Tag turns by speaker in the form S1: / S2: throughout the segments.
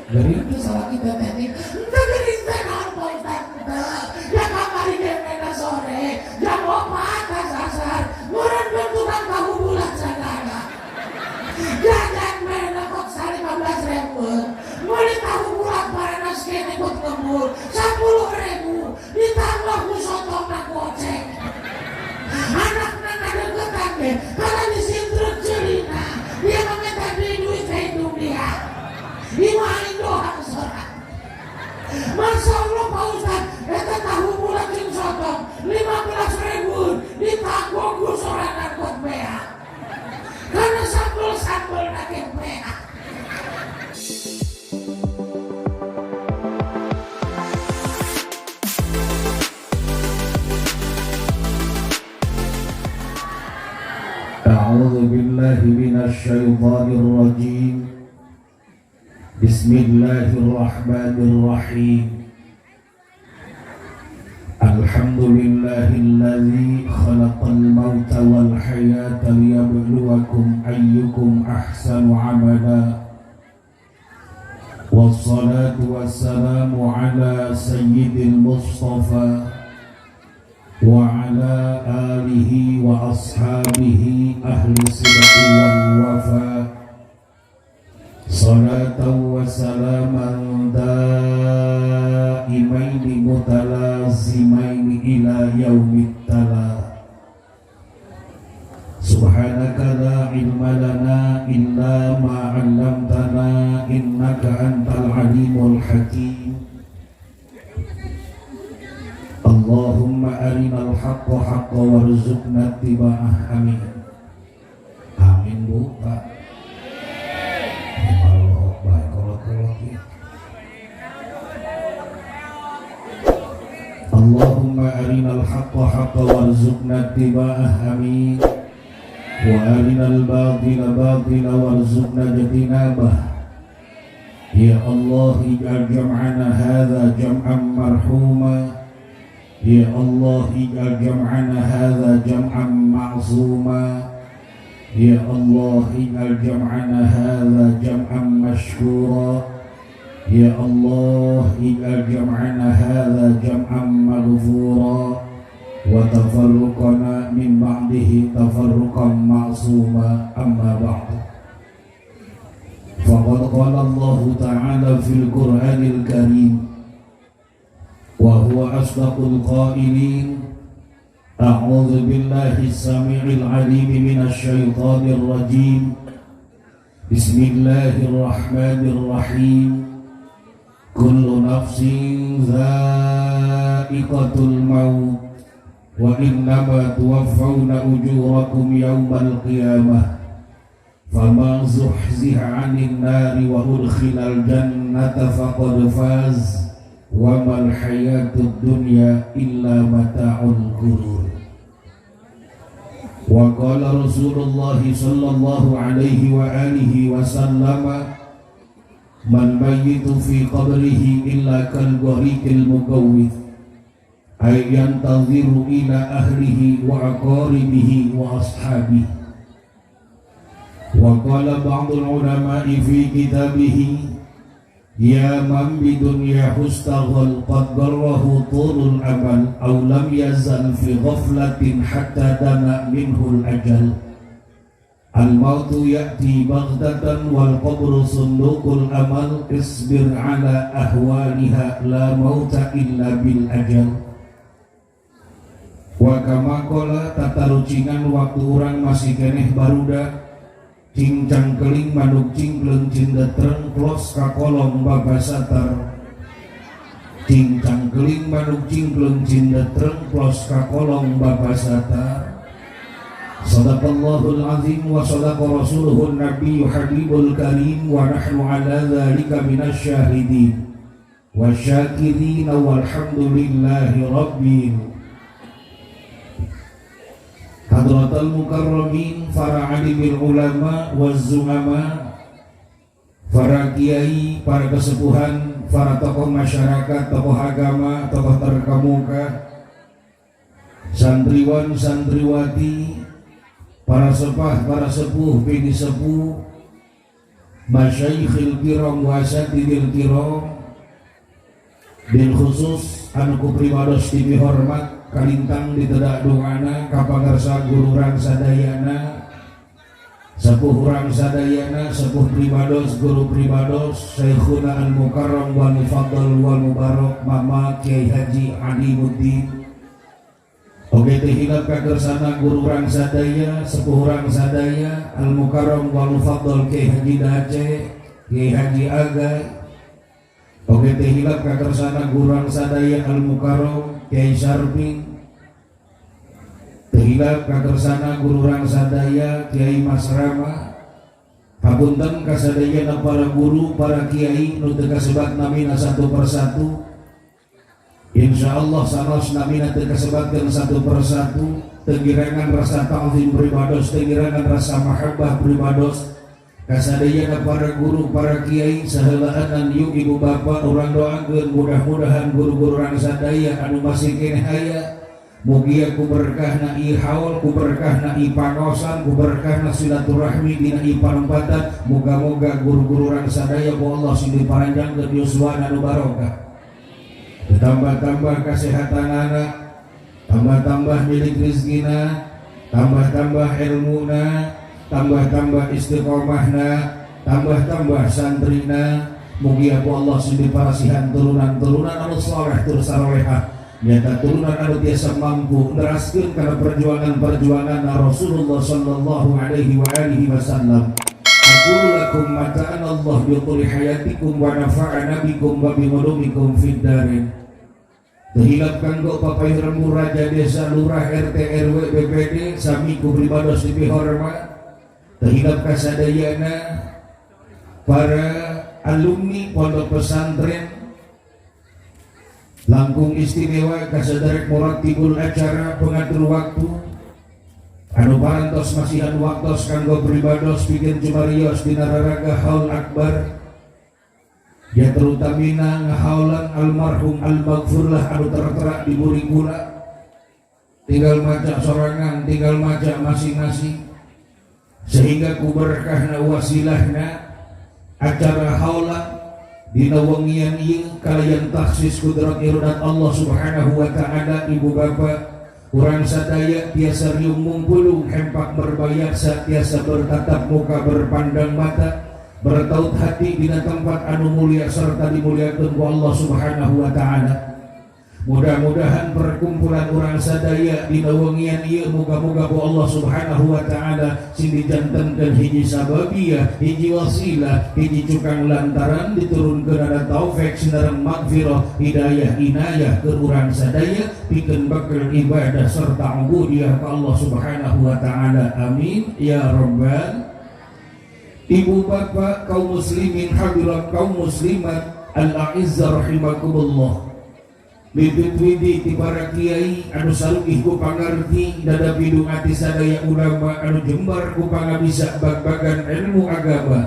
S1: Jadi itu salah kita tadi. Kita gerinten apa Ustaz? Ya kamari kemena sore. Jam 4 kasasar. Murun bentukan tahu bulat sagala. Jajan mena kok sari 15.000. Mulai tahu bulat paranas kene ikut kebul 10.000. Ditambah ku sotong nak goceng. Anak-anak ada ketangge. Karena disintruk cerita. Dia meminta duit ke hidung dia. Dimain doang seorang. Masya Allah Pak Ustaz, eta tahu bulat jeung sotong 15.000 ditanggung ku sorangan buat bea. Karena sambel-sambel nake bea. A'udzu billahi minasy syaithanir rajim. Bismillahirrahmanirrahim. Alhamdulillahilladzi khalaqal mauta wal hayata liyabluwakum ayyukum ahsanu amala. Wassalatu wassalamu ala sayyidil mustafa wa ala alihi wa ashabihi ahli sidqi wal wafa. Salatan wa salaman daimaini mutalazimaini ila yaumit tala. Subhanaka la ilma lana illa ma 'allamtana innaka antal alimul hakim. Allahumma arinal haqqa haqqa warzuqna ittiba'ah. Amin. Amin Bu Pak. Allahumma arinal haqqa haqqa warzuqna ittiba'ah. Amin. Wa arinal batila batila warzuqna ijtinabah. Ya Allah, ij'al jam'ana hadza jam'an marhuma. Ya Allah, ij'al jam'ana hadza jam'an ma'zuma. Ya Allah, ij'al jam'ana hadza jam'an mashkura. Ya Allah, ij'al jam'ana hadza jam'an maghfura wa tafarruqana min ba'dihi tafarruqan ma'suma. Amma ba'd. Faqad qala Allah ta'ala fil Qur'anil Karim wa huwa asdaqul qailin. A'udzu billahi as-sami'il 'alim minasy syaithanir rajim. Bismillahirrahmanirrahim. Kullu nafsin dha'iqatul maut wa innama tuwaffawna ujurakum yawmal qiyamah. Faman zuhziha 'anil nari wa udkhilal jannata faqad faz. Wa mal hayatud dunya illa mata'ul ghurur. Wa qala Rasulullah sallallahu alaihi wa alihi wa sallama, man mayyitu fi qabrihi illa kal ghariqil mugawwith ay yantaziru ila ahlihi wa aqaribihi wa ashabihi. Wa qala ba'dul ulama'i fi kitabihi, ya man bidunya hustaghal qad garrahu tulul amal aw lam yazal fi ghaflatin hatta dana minhul ajal. Al-mautu ya'ti baghdatan wal qabru sunduqul amal. Isbir ala ahwaliha la mauta illa bil ajal. Wa kama qala tatarucingan waktu orang masih keneh barudak. Cincang keling manuk cingkleng cindetreng klos kakolong babasatar. Cincang keling manuk cingkleng cindetreng klos kakolong babasatar. Sadaqallahul azim wa sadaqa rasuluhun nabiyyu habibul karim. Wa nahnu ala dhalika minasy syahidin wa syakirin walhamdulillahi rabbil. Hadratal mukarramin, para alimil ulama waz zu'ama, para kiai, para kesepuhan, para tokoh masyarakat, tokoh agama, tokoh terkemuka, santriwan, santriwati, para sepah, para sepuh, bini sepuh,
S2: masyaikhil kiram wa asatidil kiram, bil khusus anu kuprimados tibi hormat kalintang ditedak dungana kapangarsa guru urang sadayana, sepuh urang sadayana, sepuh primados guru primados Syekhuna al-Mukarram wal Mufaddal wal Mubarak Mama Kiai Haji Alimuddin. Oke teh hilap kakersana guru urang sadaya, sepuh urang sadaya al-Mukarram wal Mufaddal Kiai Haji Dace, Kiai Haji Agai. Oke teh hilap kakersana guru urang sadaya al-Mukarram Kiai Sarping. Tehilap kakersana guru urang sadaya Kiai Mas Rama. Hapunten kasadayana para guru, para kiai nu teu kasebat namina satu persatu. Insyaallah saros namina teu kasebatkeun satu persatu. Tegirangan rasa ta'zim pribados, tegirangan rasa mahabbah pribados. Kasadayana para guru, para kiai saheulaan yuk ibu bapak urang doakeun mudah-mudahan guru-guru urang sadaya anu masih keneh aya mugia ku berkahna ieu haul, ku berkahna ieu panosan, ku berkahna silaturahmi dina ieu panempatan. Moga-moga guru-guru urang sadaya ku Allah sing diparanjangkeun yuswana anu barokah. Tambah-tambah kesehatan anak, tambah-tambah milik rizkina, tambah-tambah ilmuna, tambah-tambah istiqomahna, tambah-tambah santrina. Mugia ku Allah sing diparasihan turunan-turunan anu saleh tur salehah. Nyata turunan anu tiasa mampu neraskeun kana perjuangan-perjuangan Rasulullah sallallahu alaihi wa alihi wasallam. Aqulu lakum mata'an Allah bi tuli hayatikum wa nafa'ana bikum wa bi ulumikum fid darin. Tehilap kanggo papai remu raja desa lurah RT RW BPD sami ku pribados dipihormat. Tehilap kasadayana para alumni pondok pesantren langkung istimewa kasadarek muratibul acara pengatur waktu anu parantos masihan waktos kanggo pribados bikin cumarios dina raraga haul akbar ya terutamina ngahaulan almarhum al-maghfurlah anu tertera di buri kula tinggal maca sorangan, tinggal maca masing-masing sehingga ku berkahna wasilahna acara haulan dina wengian ieu kalayan taksis kudrat irodat Allah subhanahu wa ta'ala. Ibu bapak urang sadaya tiasa riung mumpulung hempak berbayaksa, tiasa bertatap muka berpandang mata, bertaut hati dina tempat anu mulia serta dimuliakeun ku Allah subhanahu wa ta'ala. Mudah-mudahan perkumpulan urang sadaya dina wengian ieu muga-muga ku Allah subhanahu wa ta'ala sing dijantenkeun hiji sababiyah, hiji wasilah, hiji cukang lantaran diturunkeun ada taufik sinareng magfirah, hidayah, inayah ke urang sadaya pikeun bekal ibadah serta ubudiyah ka Allah subhanahu wa ta'ala. Amin ya rabbal. Ibu bapak kaum muslimin hadirat kaum muslimat al-a'izzah rahimakumullah. Bibit widi ti para kiai anu salugih ku pangarti dada pidung ati sadaya ulama anu jembar ku pangabisa bag-bagan ilmu agama.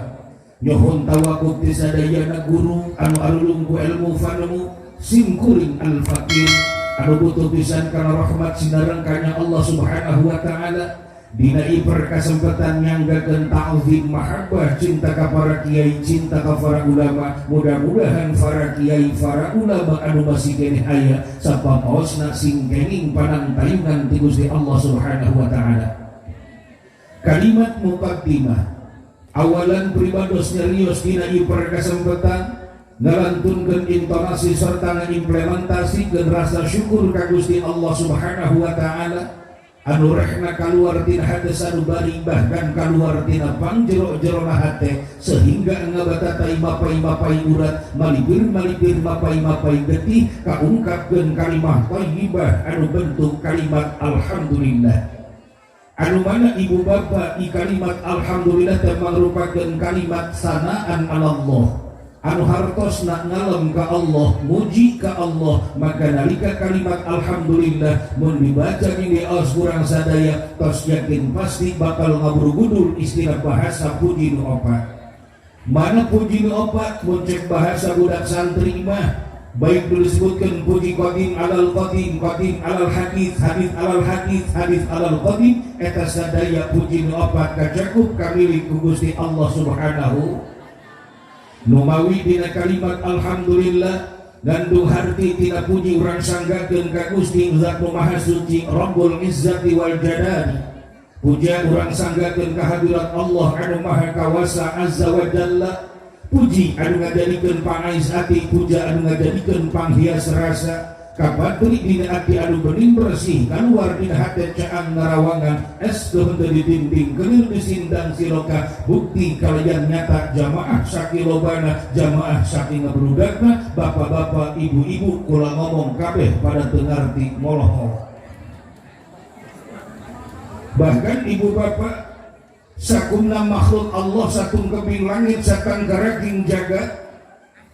S2: Nyohon tawakuf ti sadayana guru anu alulung ku ilmu fanemu simkuring al-fakir anu butuh pisan kana rahmat sinareng kanya Allah subhanahu wa ta'ala. Dina iper kesempatan nyanggakeun ta'zim mahabbah cinta ka para kiai, cinta ka para ulama. Mudah-mudahan para kiai, para ulama anu masih keneh aya sapapaosna sing kenging panantayungan ti Gusti Allah subhanahu wa ta'ala. Kalimat muqaddimah awalan pribados nyarios dina iper kesempatan ngalantunkeun intonasi serta ngaimplementasikeun rasa syukur ka Gusti Allah subhanahu wa ta'ala anu rehna kaluar tina hate anu bari bahkan kaluar tina pangjero-jerona hate sehingga ngabatatai mapai-mapai urat malibir-malibir mapai-mapai getih kaungkapkeun kalimah thayyibah anu bentuk kalimat alhamdulillah. Anu mana ibu bapak i kalimat alhamdulillah teh mangrupakeun kalimat sanaan Allah anu hartosna ngalem ka Allah, muji ka Allah. Maka nalika kalimat alhamdulillah mun dibaca di aos kurang sadaya tos yakin pasti bakal ngabrugudul istilah bahasa puji nu opat. Mana puji nu opat mun cek bahasa budak santri mah baik disebutkan puji qadim alal qadim, qadim alal hadis, hadis alal hadis, hadis alal qadim. Eta sadaya puji nu opat kacakup kamilik ku Gusti Allah subhanahu Numawi dina kalimat alhamdulillah ngandung harti tina puji urang sanggakeun ka Gusti Zat Nu Maha Suci Rabbul Izzati wal Jalali. Puja urang sanggakeun ka hadirat Allah anu Maha Kawasa Azza wa Jalla. Puji anu ngajadikeun pangais ati, puja anu ngajadikeun panghias rasa. Kabadri dina ati anu bening bersih kaluar dina hate caang narawangan es kehendak dinding kelir disindang siloka bukti kalian nyata jamaah sakilobana jamaah saking ngebrudakna bapak-bapak ibu-ibu kula ngomong kabeh pada tengarti moloho. Bahkan ibu bapak sakumna makhluk Allah satung kebing langit sakang garaging jagat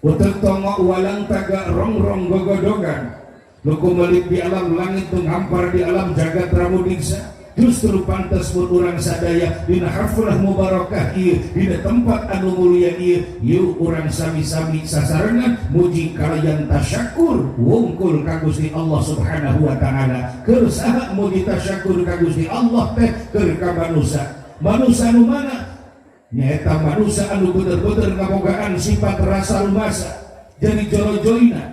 S2: utek tongo walang taga rongrong gogodogan Luku melik di alam langit menghampar di alam jagat ramudiksa. Justru pantas pun orang sadaya dina haflah mubarakah ieu dina tempat anu mulia ieu yuk orang sami-sami sasarengan muji kalian tasyakur wungkul ka Gusti Allah Subhanahu wa taala. Keur saha muji tasyakur ka Gusti Allah teh keur ka manusia. Manusia anu mana? Nyaeta manusia anu bener-bener ngabogaan sifat rasa lumasa. Jadi jolo-joina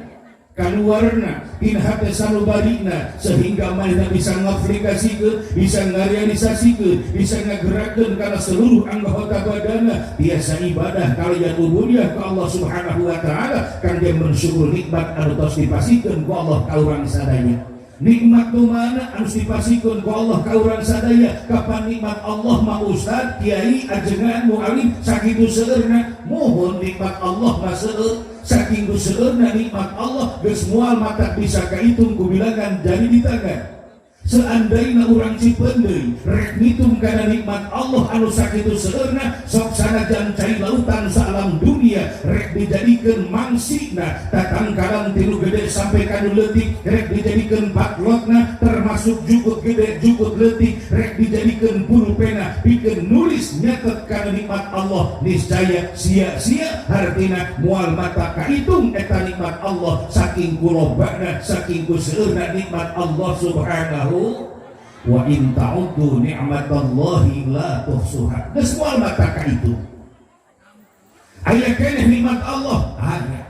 S2: kaluarna in hate sanubarina sehingga mana bisa ngaplikasikeun, bisa ngarealisasikeun, bisa ngagerakeun kana seluruh anggota badanna biasa ibadah kalian ubudiyah ka Allah Subhanahu wa taala kangge mensyukur nikmat anu tos dipasikeun ku Allah ka urang sadaya. Nikmat nu mana anu dipasikeun ku Allah ka urang sadaya? Kapan nikmat Allah mah ustad, kiai, ajengan, mualim sakitu seueurna mohon nikmat Allah mah seueur saking seueurna nikmat Allah geus moal mata bisa kahitung ku bilangan jari di tangan. Seandainya urang Cipeundeuy rek ngitung kana nikmat Allah anu sakitu seueurna sok sanajan cai lautan saalam dunia rek dijadikeun mangsina tatangkalan tilu gede sampai kanu leutik rek dijadikeun baklotna termasuk jukut gede jukut leutik rek dijadikeun pulpena pikeun nulis nyatet kana nikmat Allah niscaya sia-sia hartina moal mata kahitung eta nikmat Allah saking kulobana saking seueurna nikmat Allah Subhanahu wa in ta'uddu ni'matallahi la tuhsuha. Geus moal mata ka itu. Aya keneh nikmat Allah, aya.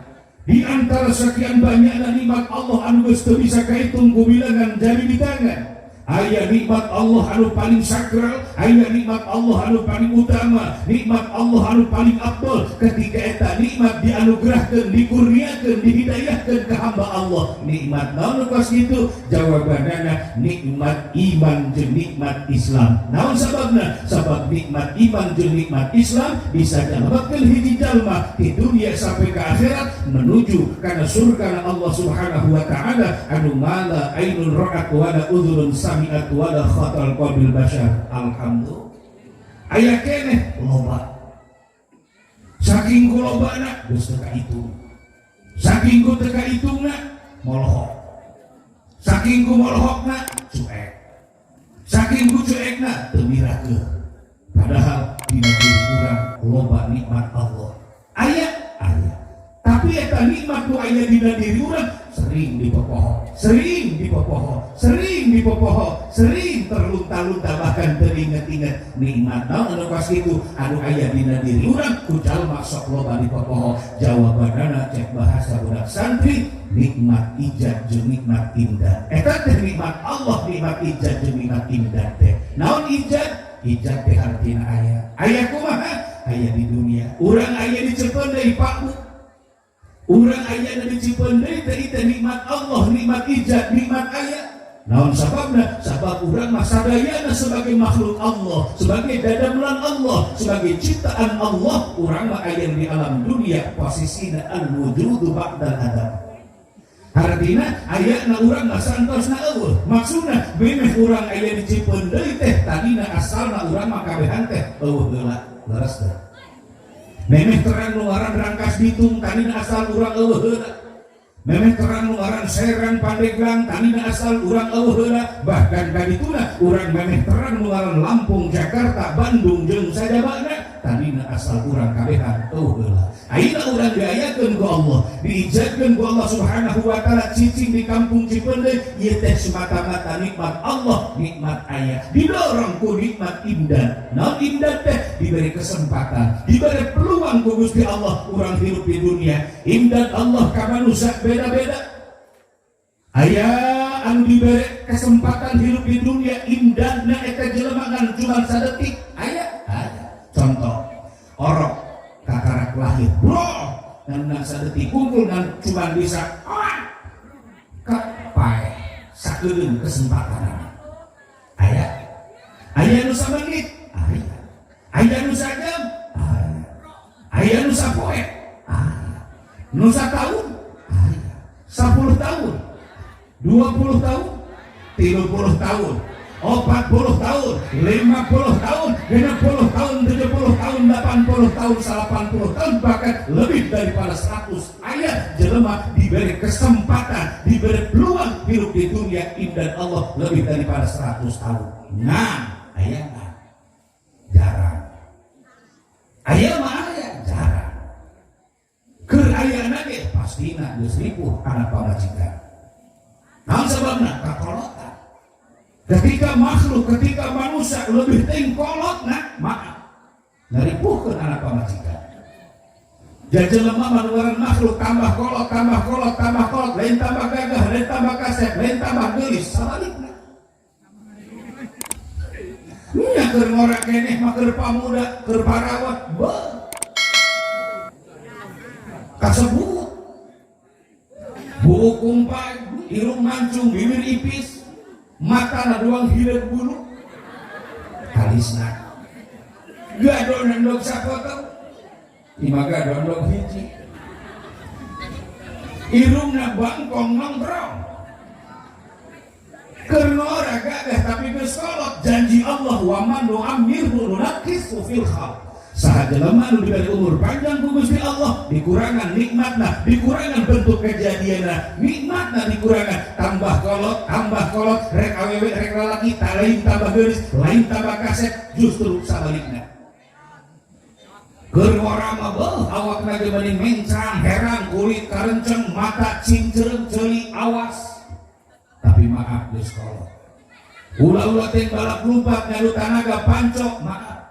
S2: Di antara sekian banyakna nikmat Allah anu geus teu bisa kahitung ku bilangan jari di tangan. Aya nikmat Allah anu paling sakral, aya nikmat Allah anu paling utama, nikmat Allah anu paling afdal. Ketika eta nikmat dianugerahkeun, dikurniakeun, dihidayahkeun ke hamba Allah. Nikmat naon kos kitu? Jawabanana nikmat iman jeung nikmat Islam. Naon sababna? Sabab nikmat iman jeung nikmat Islam bisa nyelametkeun hiji jalma di dunia sampai ke akhirat menuju kana surga Allah Subhanahu wa taala anu mala ainun ra'at wa la udhurun sami'at wa la khatal qalbil bashar. Alhamdulillah. Aya keneh loba. Saking kulobana geus teu kahitung. Saking ku teu kahitungna molohok. Saking ku molohokna cuek. Saking ku cuekna teu mirakeun. Padahal dina diri urang loba nikmat Allah. Aya. Tapi eta nikmat nu aya dina diri urang sering dipopoho, sering terlunta-lunta bahkan teringat-ingat nikmat naon anu pas kitu anu aya dina diri urang ku jalma sok loba dipopoho. Jawabanana cek bahasa budak santri nikmat ijad jeung nikmat imdad. Eta teh nikmat Allah, nikmat ijad jeung nikmat imdad teh. Naon ijad? Ijad teh artina aya. Aya kumaha? Aya di dunia. Urang aya di Cipeundeuy Pak Bu. Urang aya di Cipeundeuy teh itu nikmat Allah, nikmat ijad, nikmat aya. Naon sababna? Sabab urang mah sadayana sebagai makhluk Allah, sebagai dadamelan Allah, sebagai ciptaan Allah, urang mah aya di alam dunia posisina al-wujudu ba'dal adam. Artina ayana urang mah santosna eueuh. Maksudna memeh urang aya di Cipeundeuy teh tadina asalna urang mah kabehan teh eueuh heula, leres teh. Memeh terang nuaran Rangkas Bitung tanina asal urang eueuh heula. Memeh terang nuaran Serang Pandeglang tanina asal urang eueuh heula. Bahkan kadituna urang memeh terang nuaran Lampung, Jakarta, Bandung jeung sajabana tadina asal urang kabehan tuh heula. Ayeuna urang diayakeun ku Allah, diijakeun ku Allah Subhanahu wa taala cicing di kampung Cipeundeuh, ieu teh semata-mata nikmat Allah, nikmat aya. Didorong ku nikmat imdad. Naon imdad teh? Diberi kesempatan, diberi peluang ku Gusti Allah urang hidup di dunia. Imdad Allah ka manusia beda-beda. Aya anu diberi kesempatan hidup di dunia imdadna eta jelema ngan cuma sadetik. Aya. Contoh, orok kakarak lahir, bro, dan sadetik kumpul dan cuma bisa kepae sakedeung kesempatan. Aya nu samenit, aya nu sajam, aya nu sapoe, nu satahun, 10 tahun, 20 tahun, 30 tahun, 40 tahun, 50 tahun, 60 tahun, 70 tahun, 80 tahun, 80 tahun, bahkan lebih daripada 100. Ayat jelema diberi kesempatan, diberi peluang hidup di dunia imdad Allah lebih daripada 100 tahun. Nah, ayat jarang. Ayat mah jarang. Keur ayana ge pastina geus ripuh anak pamajikan. Naon sababna? Kakolotan. Ketika makhluk, ketika manusia lebih tingkolot, maaf ngaripuhkeun anak pamajikan. Jadi lemah manuaran makhluk tambah kolot, lain tambah gagah, lain tambah kasep, lain tambah gelis, sabalikna. Nya keur ngora keneh mah keur pamuda, keur parawat, kasebut. Buuk kumpai, irung mancung, bibir ipis, mata doang hidup bulu, alisna gadon endog sapotong, imaga dondog hiji, irungna bangkong nongkrong, kernora gagah tapi bersolot janji Allah wa man nu'ammirhu nunakkisu fil khalq. Saha jelema nu diberi umur panjang ku Gusti Allah, dikurangan nikmatna, dikurangan bentuk kejadianna, nikmatna dikurangan, tambah kolot, rek awewe rek lalaki, lain tambah geulis, lain tambah kaset, justru sabalikna. Keur ngora mah beuh awakna ge mending mencang, herang, kulit karenceng, mata cinceureung, ceuli, awas. Tapi maaf geus kolot. Ulah-ulah teh balap lumpat ngadu tanaga pancok, maaf.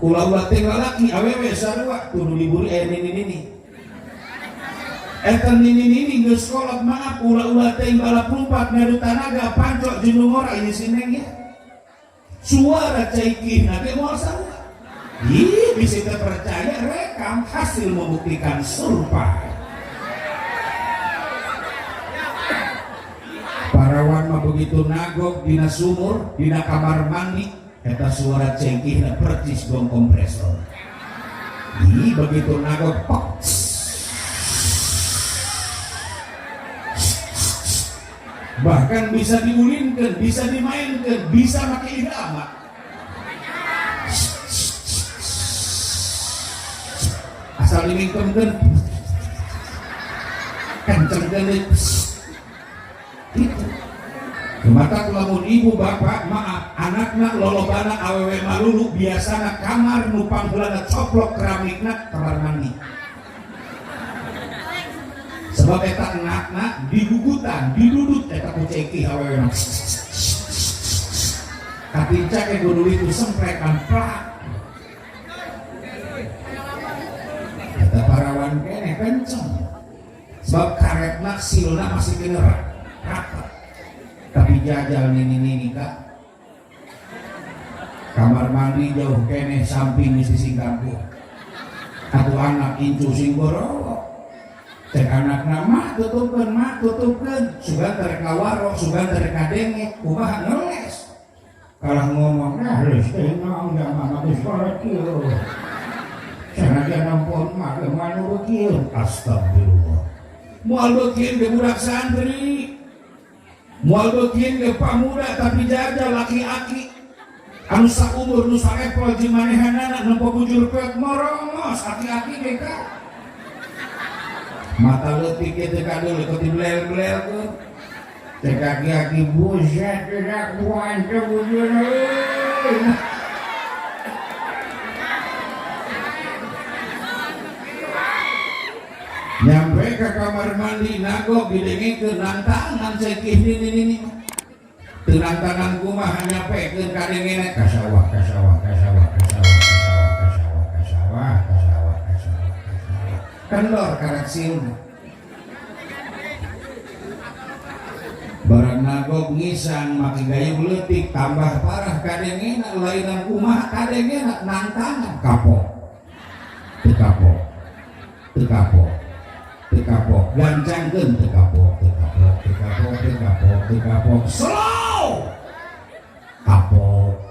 S2: Ulah-ulah teh lalaki awewe sarua kudu diburi nini. Eta nini geus kolot maaf ulah-ulah teh balap lumpat ngadu tanaga pancok jeung ngora ieu sineng ya. Suara caikihna ge moal sarua. Ih bisa percaya rekam hasil membuktikan survei. Parawan mah begitu nagok dina sumur, dina kamar mandi. Eta suara cengkihna percis gong kompresor. Ih begitu nagok pok. Bahkan bisa diulinkan, bisa dimainkan, bisa pakai irama. Asal dimingkemkeun kencengkeun itu. Mata lamun ibu bapak maaf anakna lolobana awewe malulu biasana kamar nu pangheulana coplok keramikna kamar mandi. Sebab eta anakna digugutan, didudut eta ku ceki awewe mah. Katinca ke kudu itu semprekan plak. Eta parawan keneh kenceng. Sebab karetna silna masih kena rapat. Tapi jajal nini kak kamar mandi jauh keneh samping di sisi kampung. Atu anak incu sing borowok cek anakna mah tutupkeun sugan terek ngawaro sugan terek ngadenge kumaha ngeles kalah ngomong geus teh naon da mah geus kolot kieu sanajan nampun mah manu kieu astagfirullah moal beukeun ge budak santri moal beukeun ge pamuda tapi jajal laki-laki anu saumur nu saepol jeung manehanana nempo bujur peuk morongos laki-laki ge ka mata leutik teh kadeu leutik diblel-blel tuh teh kaki-kaki buset tidak kuat bujur nyampe ke kamar mandi nagok didengekeun nantangan cekih ini tenang tangan kumaha nyampekeun ka dengena kasawah kendor karaksilna barang nagok ngisan maki gayung leutik tambah parah ka dengena lainan kumaha ka dengena nantangan kapok teu kapok gancangkeun teu kapok slow kapok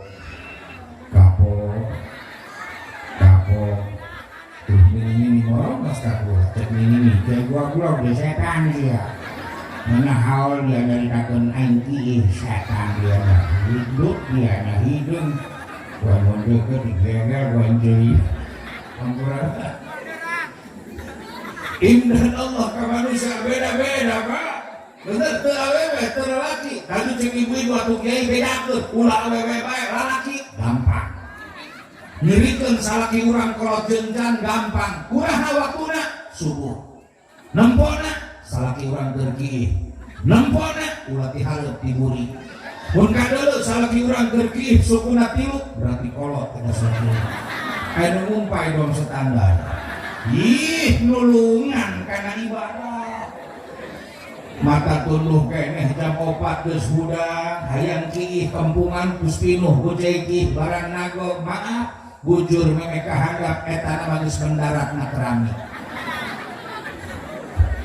S2: tuh ini morong mas kakula cek ini kayak gua udah setan dia mana haul dia nyaritakeun aing ieu setan dia hidup dia hidung gua mondeukeun digegel gua enjeuy ampura indah Allah ka manusia beda-beda Pak bener teu awewe teu lalaki tadi cek ibu-ibu atuh kiai bedakeun ulah awewe bae lalaki gampang nyerikeun salaki urang kolot jenjan gampang kumaha waktuna subuh nempona salaki urang keur kiih nempona ulah ti haleup ti buri mun kadeuleu salaki urang keur kiih sukuna 3 berarti kolot kita salaki aya nu ngumpay dong standar ih nulungan kana ibadah mata tunduh keneh jam 4 geus hudang hayang kiih kempungan geus pinuh ku cekih barang nagok maaf bujur meme kahandap eta nama geus mendaratna kerami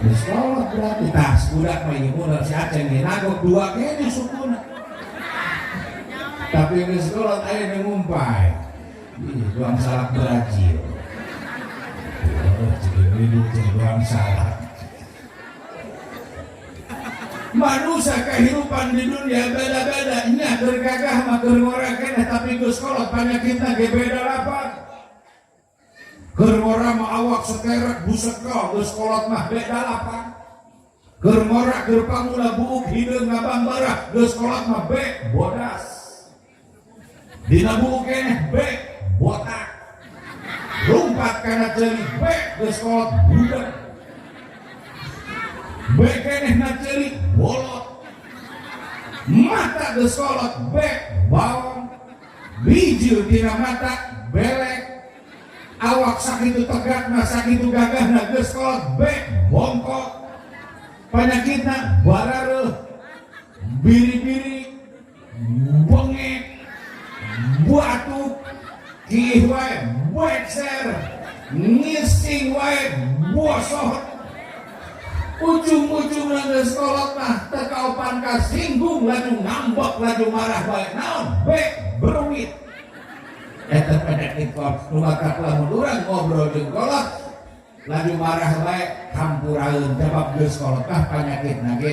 S2: geus kolot berarti tas budak mah ieu modal si Aceng ge nagok 2 keneh sukuna tapi geus kolot aya nu ngumpay ih doang salak Brazil doang salak manusia kehidupan di dunia beda-beda nya gergagah mah keur ngora keneh tapi geus kolot panyakitna ge beda lapan keur ngora mah awak sekerek buseka geus kolot mah beda lapan keur ngora keur pangula buuk hideung ngabambarah geus kolot mah bodas dina buuk keneh botak lumpat kana ceulik geus kolot budak keneh na ceulik bolot mata geus kolot bawang bijil tina mata belek awak sakitu tegakna sakitu gagahna geus kolot bongkok panyakitna barareuh biri-biri bengek batuk kiih wae bekser ngising wae bosot ujung-ujungna geus kolot mah teu kaopan kasinggung laju ngambek laju marah bae naon beruit eta penyakit kolot nu bakat lamun urang ngobrol jeung kolot laju marah bae hampuraeun jabab geus kolot mah panyakitna ge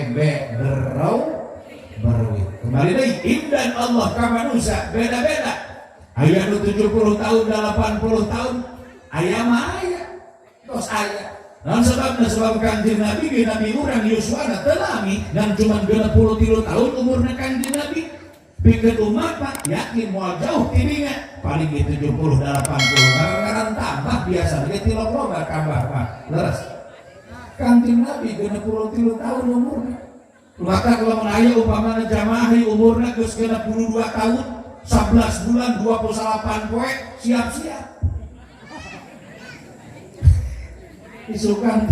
S2: beruit kembali deui indan Allah ka manusia beda-beda aya nu 70 tahun 80 tahun aya mah aya tos aya naon sebabna sebab Kanjeng Nabi ge Nabi urang yuswana teu lami ngan cuman 63 tahun umurna Kanjeng Nabi pikeun umat mah yakin moal jauh tidinya paling ge 70 80 ngaran tambah biasa ge 30 tambah mah leres Kanjeng Nabi 63 tahun umurna maka kalau aya umpamana jamaah umurna geus 62 tahun 11 bulan 28 poe siap-siap isukan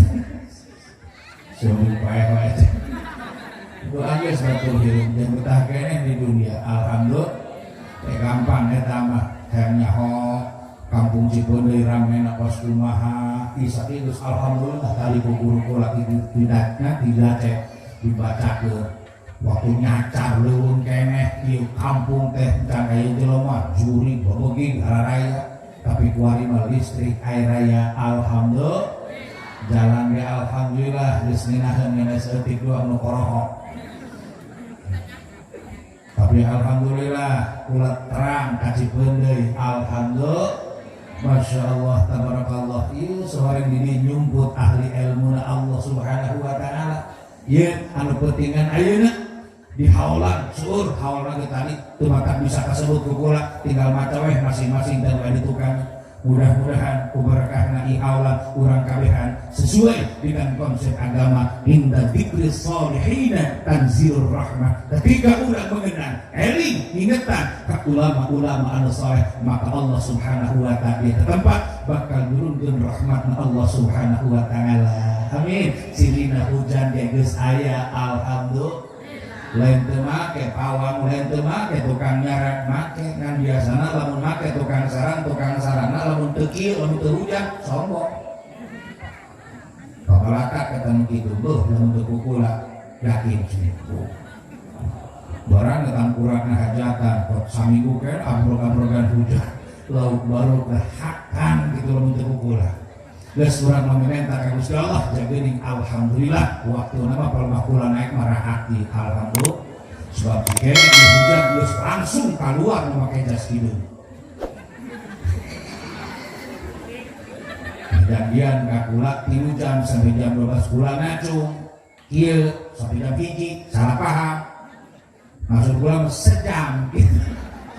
S2: supaya wae doa geus batur hirup jeung betah keneh di dunia alhamdulillah gampang eta mah hayang nyaho kampung Cipeundeuy ramena kos kumaha isa geus alhamdulillah tali ku guru lagi tidaknya tidak cek dibacakeun waktu nyacar leuweung keneh ieu kampung teh can aya jelema juri bebeging hararaya tapi kuari mah listrik air raya alhamdulillah jalan ge alhamdulillah geus nginaheun ngene saeutik doang nu korohok tapi alhamdulillah ulah terang ka Cipeundeuy alhamdulillah masya Allah tabarakallah ieu sawareng di nyumput ahli ilmuna Allah subhanahu wa ta'ala ieu anu pentingan ayeuna di haulan seueur haulna ge tadi teu maka bisa kasebut ku kula tinggal maca we masing-masing dan we di tukang mudah-mudahan kuberkahna iaulah urang kabehan sesuai dengan konsep agama inda dzikri sholihina tanzilur rahmah. Ketika urang mengenang eling ingetan ka ulama-ulama anu saleh, maka Allah Subhanahu wa taala di tempat bakal nurunkeun rahmatna Allah Subhanahu wa taala. Amin. Sirina hujan geus aya alhamdulillah. Lain teu make pawang, lain teu make tukang nyarak make ngan biasana lamun make tukang sarana lamun teu kieu lamun teu hujan sombong. Papalaka ketemu kitu beuh lamun teu kukula yakin siniku. Barang datang kurangna hajatan kok saminggu ke ambrog-ambrogan hujan. Lauk baru kehakan gitu lamun teu kukula. Geus urang meminta ka Gusti Allah jageuning alhamdulillah waktu nama palmah kula naik marah hati alhamdulillah sebab kene di hujan geus langsung keluar make jas hidung. Kejadian ka kula 3 jam sampai jam 12 kula ngacung kieu sampai jam 1 salah paham maksud kula sejam gitu.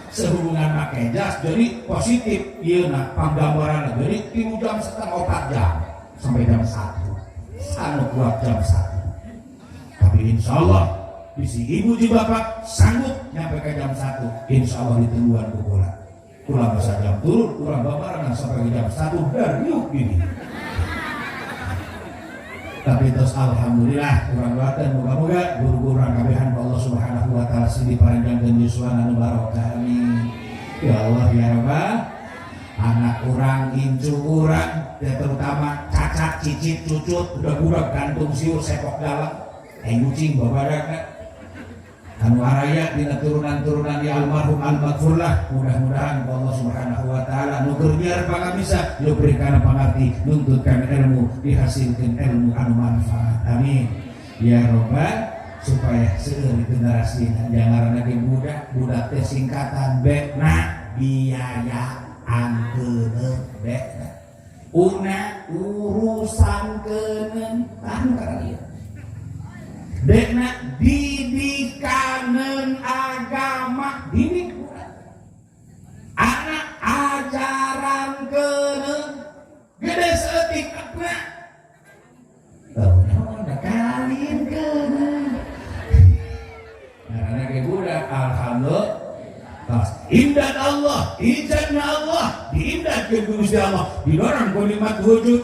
S2: Sehubungan pakai jas jadi positif iya nah panggambaran jadi 3 jam setengah 4 jam sampai jam 1 sanggup buat jam 1 tapi insya Allah bisi ibu di bapak sanggup nyampe ke jam 1 insya Allah ditungguan kukulan kurang masa jam turun kurang babaran sampai ke jam 1 dari yuk gini tapi terus alhamdulillah kurang doakan moga-moga guru-guru kabehan Allah Subhanahu wa taala sidi paranjangkeun yuswana anu barokah amin ya Allah ya Rabbal anak urang incu urang ya terutama cacat cicit cucut budak-budak gantung siur sepok dalam kucing babadakna anu araya dina turunan-turunan di almarhum al-maghfurlah mudah-mudahan Allah Subhanahu wa taala nu keur nyiar pangabisa lu berikan pangarti nuntutkan ilmu dihasilkan ilmu anu manfaat amin ya Rabbal supaya seueur generasi jangan lagi budak teh singkatan bekna biaya angkeun bekna una urusan keuneun anu karaya dekna didikaneun agama didik anak ajaran keuneun gede seetikna teu naon da kalin keuneun karena ge budak alhamdulillah imdad Allah ijazna Allah diimdadkeun ku Gusti Allah didorong ku nikmat wujud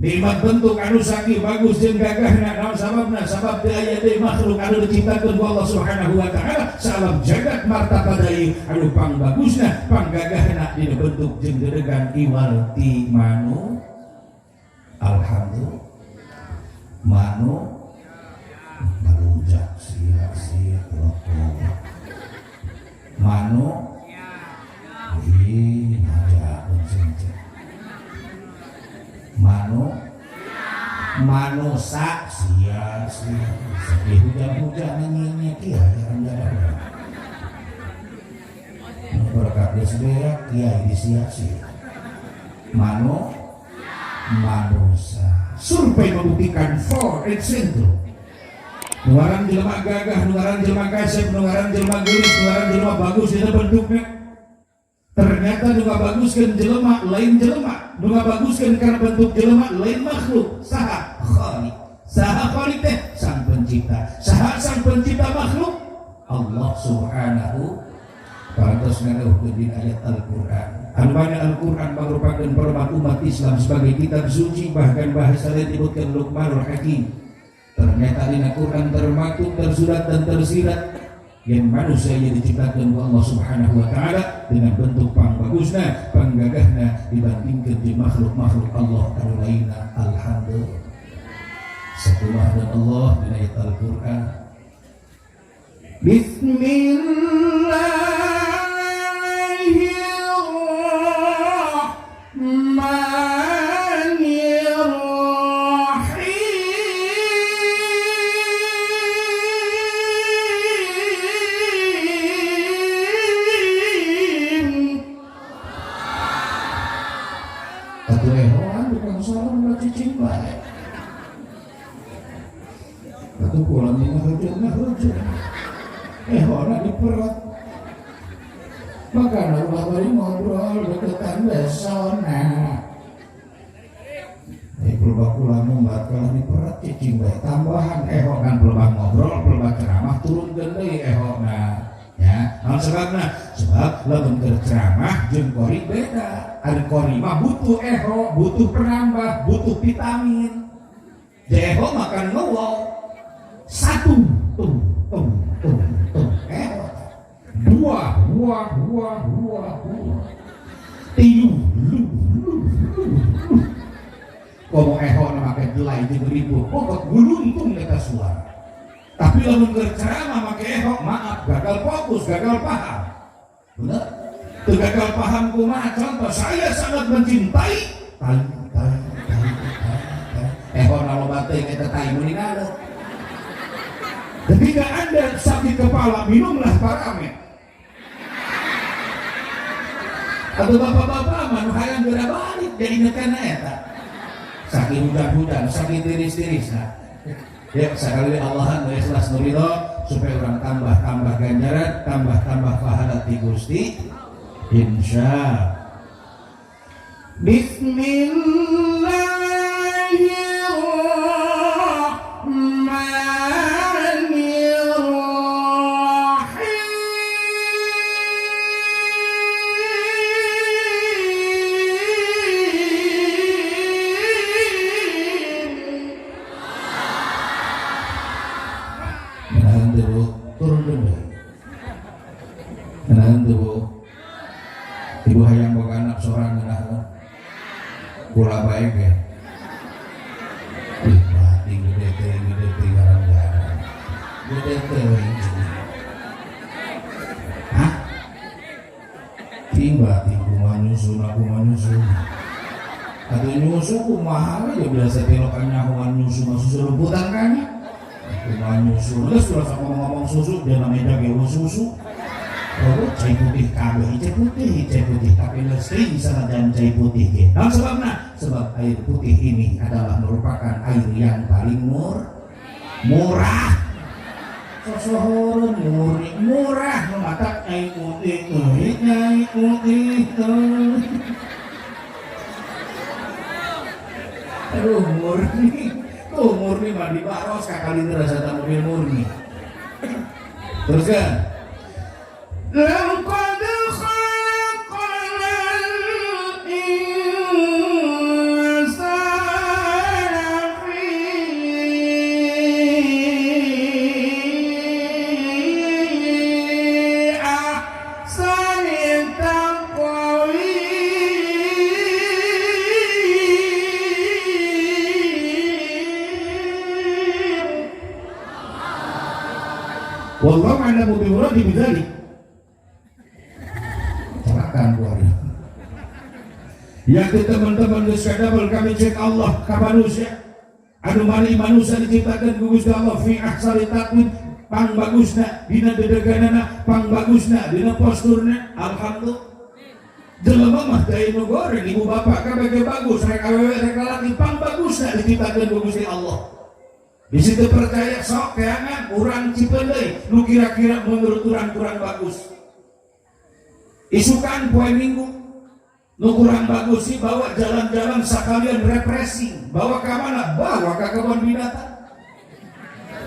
S2: nikmat bentuk anu sakit bagus jeung gagahna naon sababna sabab teu aya deui makhluk anu diciptakeun ku Allah Subhanahu wa taala salam jagat martabat deui anu pangbagusna panggagahna dina bentuk jeung dedegan iwal ti manu alhamdulillah manu marujak sia-sia rokok manu ngajakeun senja manusa sia-sia sedih hujan-hujan nyanyi kia jalan-jalan berkat desbeak kiai sia-sia manusa survei membuktikan for syndrome nuaran jelema gagah nuaran jelema kasep nuaran jelema geulis nuaran jelema bagus dina bentukna ternyata juga baguskan jelema lain jelema juga baguskan karena bentuk jelema lain makhluk saha khaliq teh sang pencipta saha sang pencipta makhluk Allah Subhanahu parantos ngaruhkeun di ayat Al-Qur'an albana Al-Qur'an merupakan pedoman umat Islam sebagai kitab suci bahkan bahasa lain disebutkan Luqmanul Hakim ternyata di Al-Qur'an termaktub tersurat dan tersirat yang manusia yang diciptakan oleh Allah Subhanahu wa taala dengan bentuk pangbagusna, panggagahna dibandingkan di makhluk-makhluk Allah anu lainna. Alhamdulillah. Sekumah dan Allah di ayat Al-Qur'an. Orang di perut
S1: makanya ulah bari ngobrol deketan besona.
S2: Pelbak kula mumbat kalau diperat cicing bae tambahan kan pelbak ngobrol pelbak ceramah turun deui ehokna ya. Naon sebabna? Sebab lamun keur ceramah jeung kori beda. Ari kori mah butuh butuh penambah, butuh vitamin. Jeho makan ngewol. Satu dua tilu komo na make delay jeung ribut pokok guluntung eta suara. Tapi lamun keur ceramah make maaf gagal fokus, gagal paham. Bener? Teu gagal paham kumaha contoh saya sangat mencintai na loba teh eta tai meuningna. Ketika Anda sakit kepala, minumlah Paramed. Atau bapak-bapak mah hayang geura balik jadi nekana eta. Sakit hujan-hujan, sakit tiris-tiris. Nah, ya sekali Allahan nu ikhlas nu ridho supaya orang tambah ganjaran, tambah pahala ti Gusti. Insya Ibu hayang boga anak seorang ngeunah kula bae ge. Ih, mati gede teh garang-garang. Gede teh. Hah? Tiba kumaha nyusun. Atuh nyusu kumaha ya biasa tilokan nyahoan nyusu mah susu rebutan kan ya. Kumaha nyusu. Geus urang ngomong susu dia namanya ge susu. Oh, cai putih kabeh, cai putih, tapi lestri sanajan cai putih ge. Nah, sebabna? Sebab air putih ini adalah merupakan air yang paling murah. Sosohor murah mata nyai putih. Aduh, murni mandi baros kakali terasa mobil murni. Terus kan?
S1: لقد خلقنا الإنسان في أحسن تقويم
S2: والله أعلم بمراده بذلك. Yang teman-teman geus kadabel kami cek Allah ka manusia. Anu mari manusia diciptakeun ku Gusti Allah fi ahsani taqwim, pang bagusna dina dedeganana, pang bagusna dina posturna. Alhamdulillah. Jelema mah teh nu goreng ibu bapak kabeh bagus, rek awewe rek lalaki pang bagusna diciptakeun ku Gusti Allah. Di situ percaya sok keangan urang cipeun deui nu kira-kira menurut urang kurang bagus. Isukan poe Minggu nu kurang bagus sih bawa jalan-jalan sekalian refreshing, bawa ke mana? Bawa ke kebun binatang.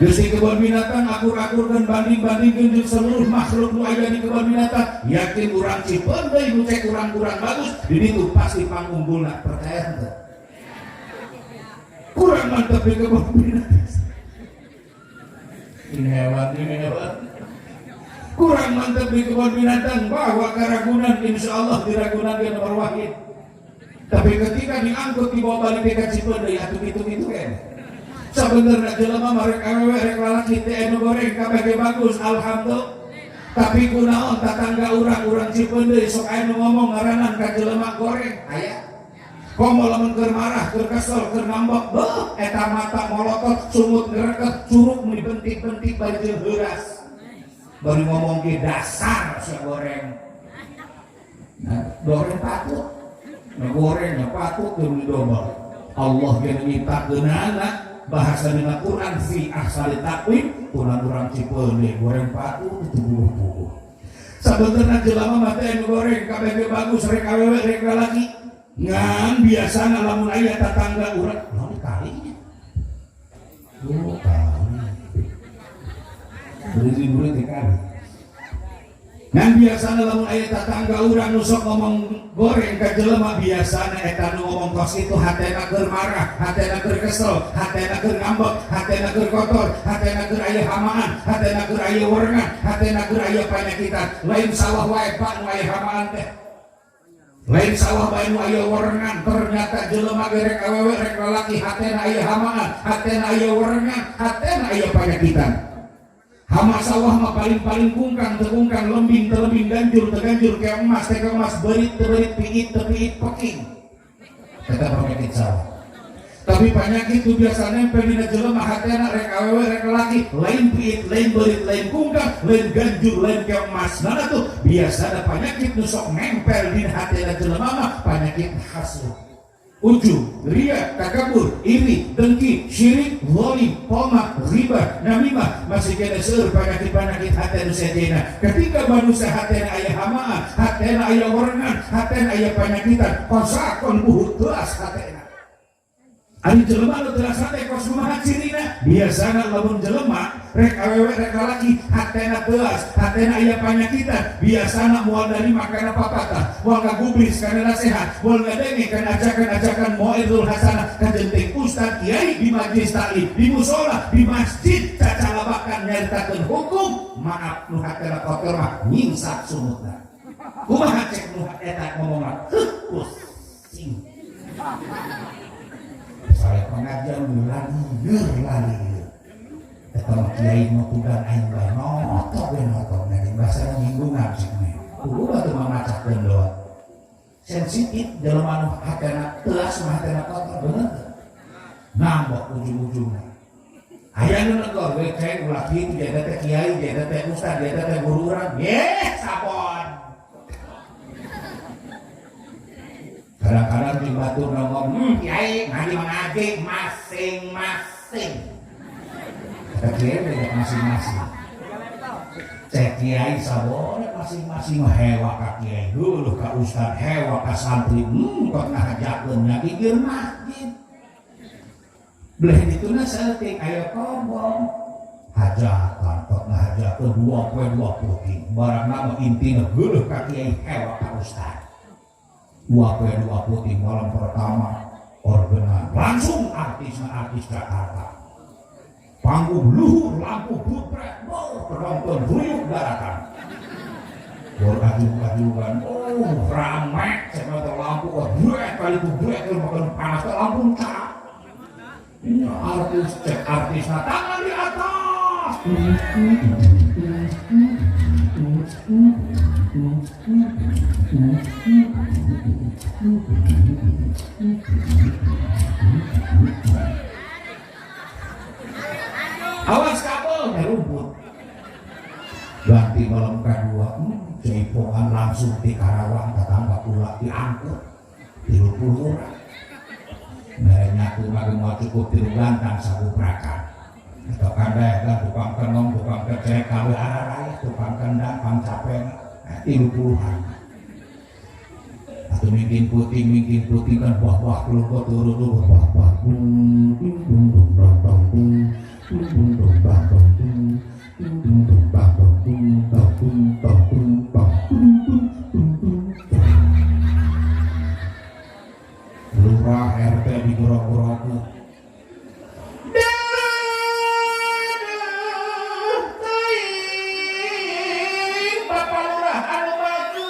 S2: Di kebun binatang akur-akurkan banding-bandingkan seluruh makhluk nu aya di kebun binatang. Yakin urang cipeun deui nu cek kurang pasti ditu pasti pangunggulna, percaya henteu? Kurang mantep di kebun binatang. Ini hewan. Kurang mantap di kebun binatang, bawa ke Ragunan, insya Allah di Ragunan dia nomor wahid. Tapi ketika diangkut dibawa balik ke Cipeun deui atuh gitu kan. Sabenerna jelema marek awewe rek lalaki teh anu goreng kabeh ge bagus, alhamdulillah. Tapi kunaon tatangga urang Cipeun deui sok aya nu ngomong ngaranan ka jelema goreng, aya. Komo lamun keur marah, keur kesel, keur ngambek, beuh eta mata molotot, sumut ngereket, curug mun dibentik-bentik bari teu heuras. Baru ngomong ke dasar si goreng. Nah, goreng patut. Nah, gorengnya patut demi domba. Allah yang minta genana bahasa dina Quran fi ahsani taqwim, kurang Cipeun goreng patut itu bubuh. Sabenerna jelema mah teh anu goreng kabeh ge bagus rek awewe rek lalaki. Ngan biasana lamun aya tatangga urang, naon kali nya. Oh, kali. Beri teh kali. Ngan biasana lamun aya tatangga urang nu sok ngomong goreng ka jelema biasana eta nu ngomong kos itu hatena keur marah, hatena keur kesel, hatena keur ngambek, hatena keur kotor, hatena keur aya hamaan, hatena keur aya werengan, hatena keur aya panyakitan. Lain sawah wae Pak nu aya hamaan teh. Lain sawah bae nu aya werengan, ternyata jelema ge rek awewe rek lalaki hatena aya hamaan, hatena aya werengan, hatena aya panyakitan. Hama sawah mah paling kungkang tekungkang lembing telembing ganjur teganjur ke emas teh emas berit teberit piit tepiit peking. Eta penyakit sawah. Tapi penyakit itu biasa nempel dina jelema hatena rek awewe rek lalaki lain piit lain berit lain kungkang lain ganjur lain ke emas. Nah tuh biasa penyakit nu sok nempel dina hatena jelema mah penyakit hasud. Ujub, ria, takabur, iri, dengki, syirik, zalim, pomah, riba, namimah masih kena seueur penyakit-penyakit hati nu sedena. Ketika manusia hatena aya hamaa, hatena aya werengan, hatena aya penyakitan, kosakon buhut gelas hatena. Ari jelema nu teu sate kos kumaha cirina? Biasana lamun jelema rek awewe rek lalaki hatena teuas, hatena aya panyakitan, biasana moal dari makan papatah, moal ngagubris kana nasihat, moal ngadenge kana ajakan-ajakan mauidul hasanah kajenting ustad kiai di majelis taklim, di mushola, di masjid cacalabakan nyaritakeun hukum, maaf nu hatena kotor mah nyingsak sumutna. Kumaha cek nu eta ngomongna? Pusing. Saya pengajian lali eta kiai mah kudan aing bae noto dari bahasa nyinggungan cenah kudu batu mamacakeun doa sensitif jelema anu hatena teuas mah hatena kotor bener nambok ujung-ujungna aya nu negor we cek ulah kitu dia teh kiai dia teh ustad dia teh guru urang sabon. Kadang-kadang di batur ngomong, kiai ngaji mengaji masing-masing. Kata kiai beda masing-masing. Cek kiai sabone masing-masing hewa ka kiai dulu ka ustad hewa ka santri kok ngajakeun nya di masjid. Belah dituna saeutik aya kobong. Hajatan kok ngajakeun 20 barang nama intina geuleuh ka kiai hewa ka ustad. 20 malam pertama ordenan langsung artis Jakarta panggung luhur lampu putret penonton ruyuk daratan bergajugan ramai sebentar lampu buet kali itu buet kalau makan panas lampu cak ini artis tangan di atas awas kabel rumput ganti malam kedua ceipongan langsung di Karawang tetangga pula diangkut 30 orang merenya tuh mau cukup tiru gantang sabu prakan atau kandai dan tukang kenong tukang kecek kawe arah tukang kendang kang capek 30-an atau mungkin putih kan buah-buah keluar turun buah-buah lurah RT di gorok-gorokku Bapak Lurah anu maju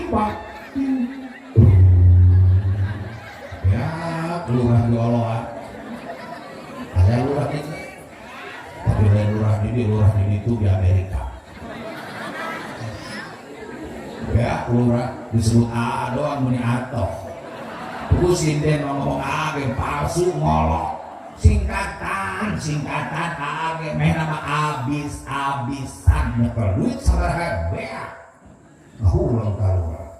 S2: Pak ya lurah di Oloan ada lurah itu tapi lurah di itu di Amerika ya lurah disebut A doang muni atok terus sinden ngomong A ge palsu ngolok singkatan A ge meh nama abis-abisan nyekel duit sabaraha beak ngahulang ka lurah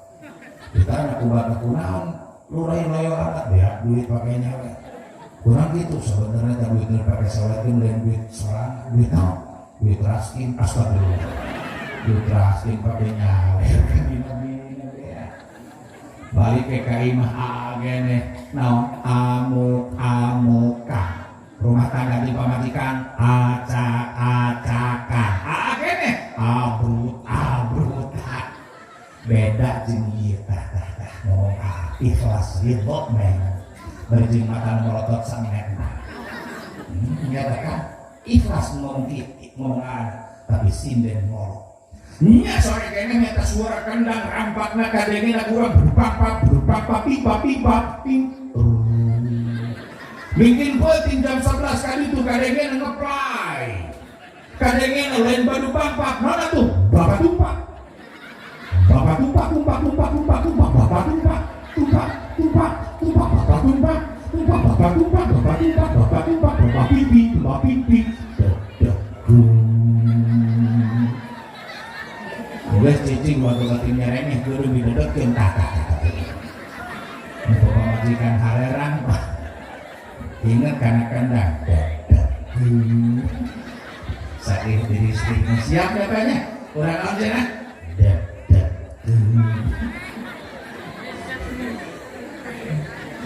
S2: ditanya kumaha kunaon lurah loyo anak beak duit pakainya we kurang gitu sebenarnya duit pakai sawetin lain duit sorangan duit naon duit raskin astagfirullah Dutraskin pakai nyawer balik ke kaimah agene naon amuk-amukan rumah tangga di pamajikan acak-acakan agene abrut-abrutan beda jeung ieu ngomong ikhlas ridho men berjing mata melotot sangetna nyatakan ikhlas ngomong tapi sinden ngolok nya sore kene meta suara kendang rampakna kadengena kurang berpapa pipa bikin penting jam 11 kali itu kadengena ngeplay kadengena lain badu pampak mana tuh bapak tumpak bapak tumpak bapak pipi Udah cicing waktu katinnya remeh kudu didedekeun tata untuk pemajikan hareran ingat kana kandang sakit diri istrinya siap katanya kurang aja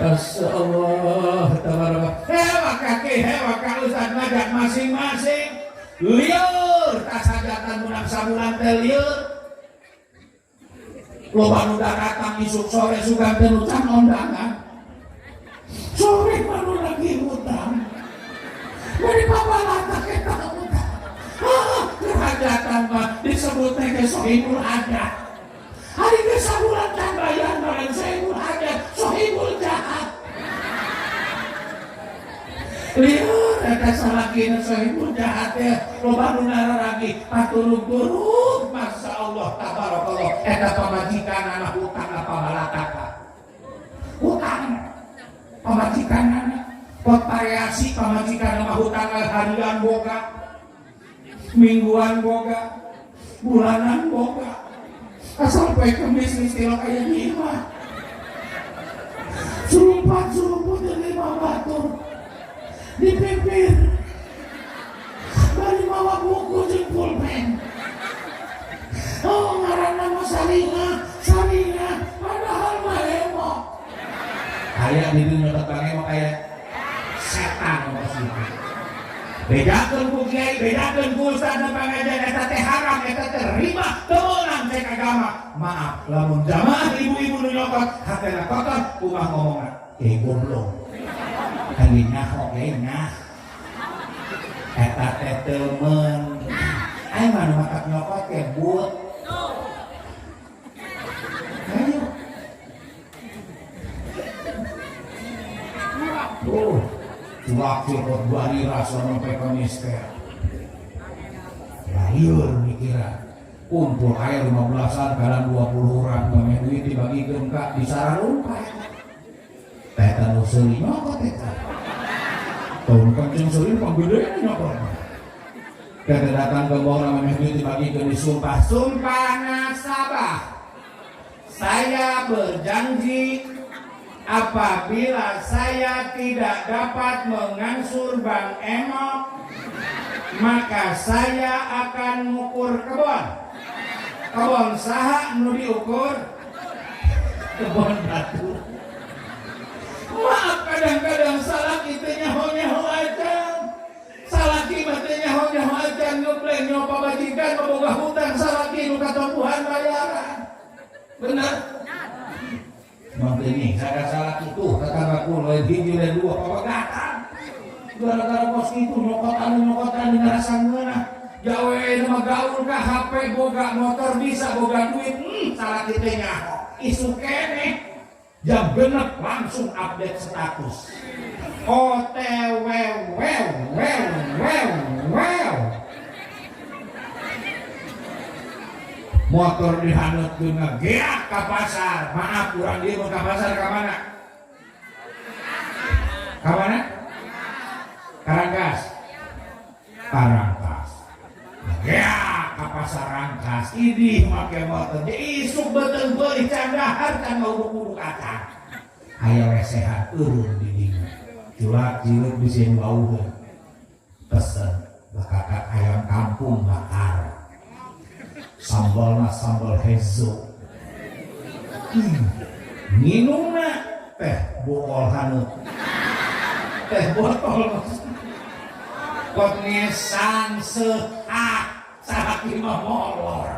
S2: Rasulullah hewa kaki hewa ustad ngajak masing-masing liur tasajatan munang sabulan teh liur loba nu datang isuk sore sugan teh can ondangan sore manu lagi hutang dari babalata kita hutang kehajatan mah disebut teh sohibul hajat hari ke sabulan tambayan barang sohibul hajat sohibul jahat liur eta salakina sohibul jahat ya loba nu nararagi paturug-turug Masya Allah tabarakallah eta pamajikan anak hutang apa balataka hutang pamajikan anak pot variasi pamajikan anak hutang harian boga mingguan boga bulanan boga sampai kemis istilah kayak lima surumput lima batur dipipir dari bawa buku jeung pulpen oh ngaran nama salina padahal mah emo aya di dunia tetangga emo aya setan maksudnya bedakeun ku kiai bedakeun ku ustaz nu pangajian eta teh haram eta teh riba teunang cek agama maaf lamun jamaah ibu-ibu nu nyokot hatena kotor kumaha ngomongna goblok kali nyaho nyah eta teh temen ayo mana matak nyokot ke but ayo cuak cukup bari rasa sampai kemis teh lahir mikiran kumpul air 15an kalan 20 orang kami duit dibagi gemka di sararumpai teh tanu seuli nyokot eta tahun kencing seuli panggedean nyokot kata datang ke bawah nama duit dibagi ke disumpah nasabah saya berjanji apabila saya tidak dapat mengangsur Bang Emok maka saya akan mengukur kebon saha nu diukur kebon batu maaf kadang-kadang salah kita nyaho aja salah kita nyaho aja ngebleng nyoba bajikan memboga hutang salah nu katompuhan bayaran benar ini saya salah itu tetanggaku lain hiji lain dua papagatan gara-gara bos itu nyokotan di ngarasanggeuna jawe nama gaul ka HP boga motor bisa boga duit salah kita nyaho isu kene jam genep langsung update status OTW motor dihanut dengan geak ke pasar maaf kurang dia mau ke pasar ke mana? Karangkas geak ke pasar Rangkas ini pakai motor dia isuk betul beli candahar kan mau bubuk kacang ayo sehat turun di dingin culak ciluk bisa bau pesen bakak ayam kampung bakar sambalna sambal hezo. Minumna teh botol hanut. Teh botol kok ngesan sehak sakit mah molor.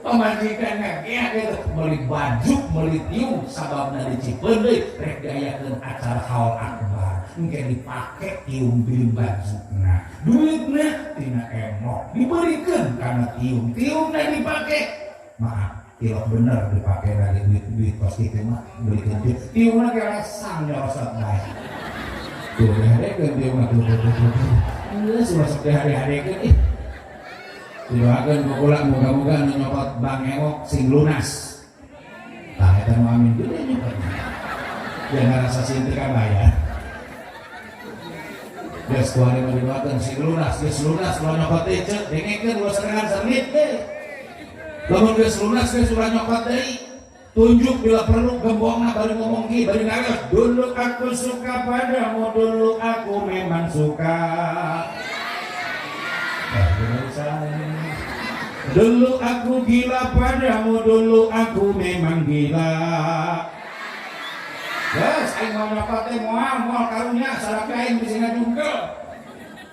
S2: Pamajikan ngagea gitu meuli baju meuli tiung sababna dicipeun deui rek diayakeun acara haul akbar engke dipake tiung beli bajuna duitna tina emok dibeureikeun kana tiungna dipake maaf ilok bener dipake dari duit kos kitu mah beulikeun tiungna ge lesang nyosot bae tuh harekeun tiungna tuh geus masuk hari-harikeun doakeun kula moga-moga nu nyokot Bang Ewok sing lunas. Tah eta nu amin gede nyokot. Ya ngarasa sinti ka bayar. Geus kuari mah didoakeun sing lunas, geus lunas lo nyokot teh ceuk dengekeun ulah serangan sarlit teh. Lamun geus lunas geus ulah nyokot deui. Tunjuk bila perlu gembongna bari ngomong ki bari ngaros. Dulu aku suka padamu, dulu aku memang suka. Dulu aku gila padamu, dulu aku memang gila. Guys, aing mau nyokot teh moal karunya salaki aing bisi ngajungkel.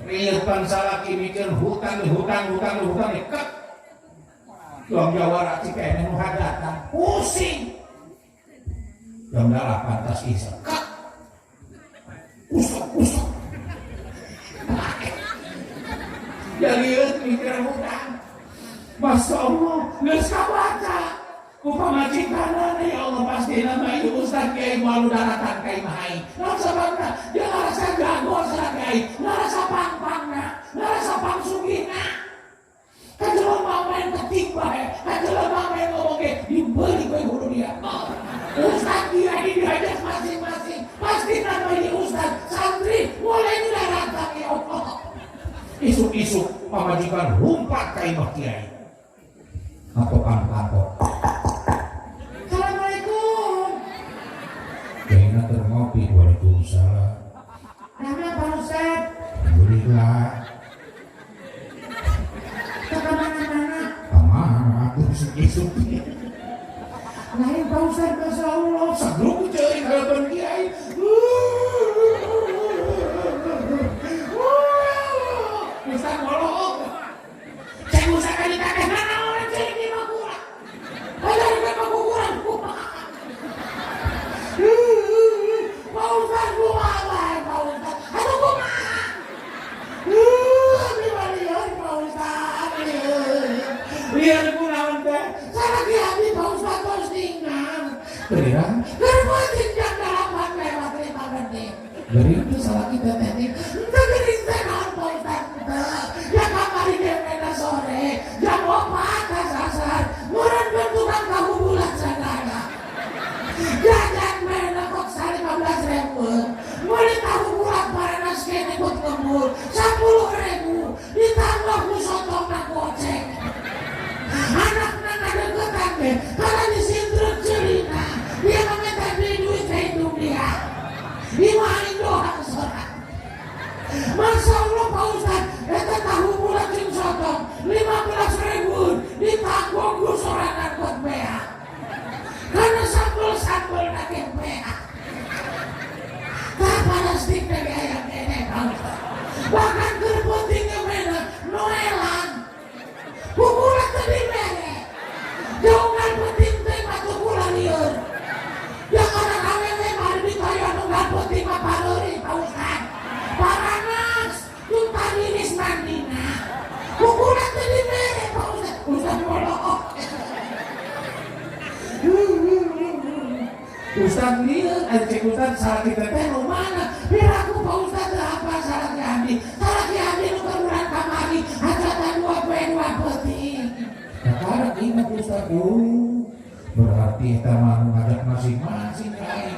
S2: Rieupan salaki mikir hutang dekat. Dong jawara cik nu hadatan pusing. Jam 8 tas isuk. Usuk. Jaliut mikir hutang. Masya Allah, geus kabaca ku pamajikanna ya Allah pasti nama ieu Ustaz Kiai malu daratan ka imah aing. Naon sababna? Dia ngarasa jago sareng Kiai, ngarasa pang-pangna, ngarasa pangsugina. Kajelema main ketik bae, kajelema main ngomong ge dibeli bae guru dia. Ustaz Kiai diajak masing-masing, pasti nama ieu Ustaz santri mulai daratan ya Allah. Isuk-isuk pamajikan lumpat ka imah Kiai. Kapok.
S1: Assalamualaikum.
S2: Kayaknya termopi. Waalaikumsalam.
S1: Nama Pak Ustaz.
S2: Alhamdulillah.
S1: Ke mana-mana.
S2: Kemana aku isuk-isuk.
S1: Lain Pak Ustaz, Masya Allah.
S2: Sagruk ceuing harapan Kiai.
S1: Ustaz ngolok. Cek Ustaz kali kakek mana orang cek ini mah kurang. Ada di mah kurang. Pak Ustaz kumaha Pak Ustaz. Atuh kumaha. Dibalieur Pak Ustaz. Biar kunaon teh. Salaki abi Pak Ustaz postingan.
S2: Beneran?
S1: Gerbotin jam 8 lewat 5 menit.
S2: Dari
S1: Itu salah kita tadi. Dengerin saya naon Pak Ustaz. Ya kamari kemena sore. Jam 4 kasasar. Murun bentukan kamu bulan sagala. Jajan mena kok 15.000. Mulai tahu bulan paranas kene ikut kembul 10.000. Ditambah ku sotong na goceng. Anakna ngadegetan deh. Karena disintruk cerita. Dia meminta duit ke hidup dia. Dimain doang sorak. Masya Allah Pak Ustaz. Eta tahu bulan cing sotong 15.000. Ditanggung ku sorangan buat bea. Karena sambel nakik bea. Kapalastik nege ayam kene Pak Ustaz. Bahkan gerbotingnya mena noelan. Bukulan tadi mere. Jangan penting teh batu bulan liur. Ya karena awewe mari dikaya nunggal penting mah palori Pak Ustaz. Paranas yung tarinis mandina. Bukulan tadi mere Pak Ustaz. Ustaz molok. Ustaz liur, cek Ustaz salah kita teh nu mana? Biar aku Pak Ustaz apa salah Kiai. Salah Kiai nu keluar kamari hajatan 2 penting.
S2: sekarang ingat Ustaz. Berarti kita mau ngajak masing-masing kain.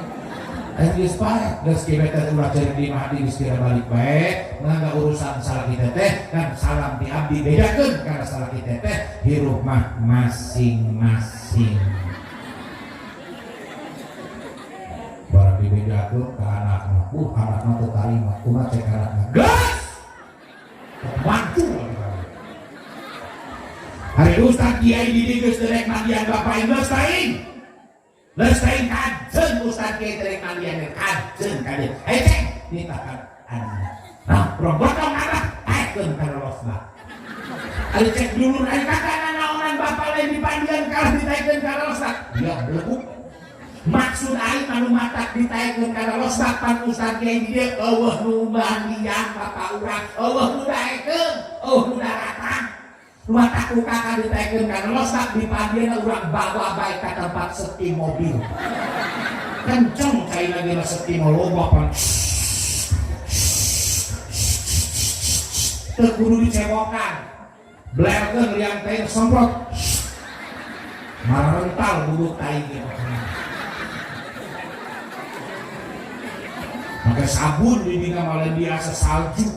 S2: Geus paek, geus kibeta ulah cari di mah di istirahat balik bae, mangga urusan salah kita teh kan salam di abdi bedakeun karena salah kita teh hirup mah masing-masing. Barang dibedakeun ka anakna, anakna teu tarima, kumaha cek anakna. Gas! Mantu. Hari Ustaz Kiai didigeus derek mandian bapak lestaing kajen Ustaz Kiai derek mandian kajen kajen cek ditahan nah robotong apa taikeun kana losbak ari cek dulu ari kakana naonan bapak lain dipandian kalah ditaikeun kana losbak ya belebuk maksud aing anu matak ditaikeun kana losbak pan Ustaz Kiai di dieu eueuh nu mandian bapak urang eueuh nu daekeun eueuh nu daratang matak ku kakak ditaikeun kana losbak dipandian urang bawa bae ka tempat setim mobil kenceng cai lagi na setim loba pan teu kudu dicewokan blerkeun liang teh semprot marental bubuk tai gitu pakai sabun didina malen biasa salju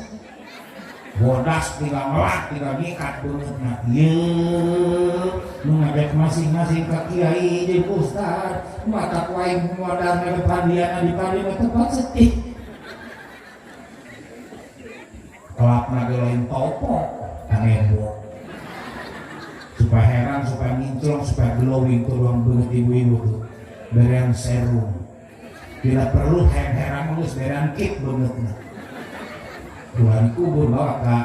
S2: bodas tinggal melat tinggal ngikat beungeutna ieu nu ngajak masing-masing ka kiai jeung ustad mata wae modalna depandiana di padi tempat setik kelapna ge lain topo kanebo supaya heran supaya nginclong supaya glowing tuh ruang beungeut ibu-ibu tuh berean serum tidak perlu heran geus berean kit beungeutna bulan kubur bawa ka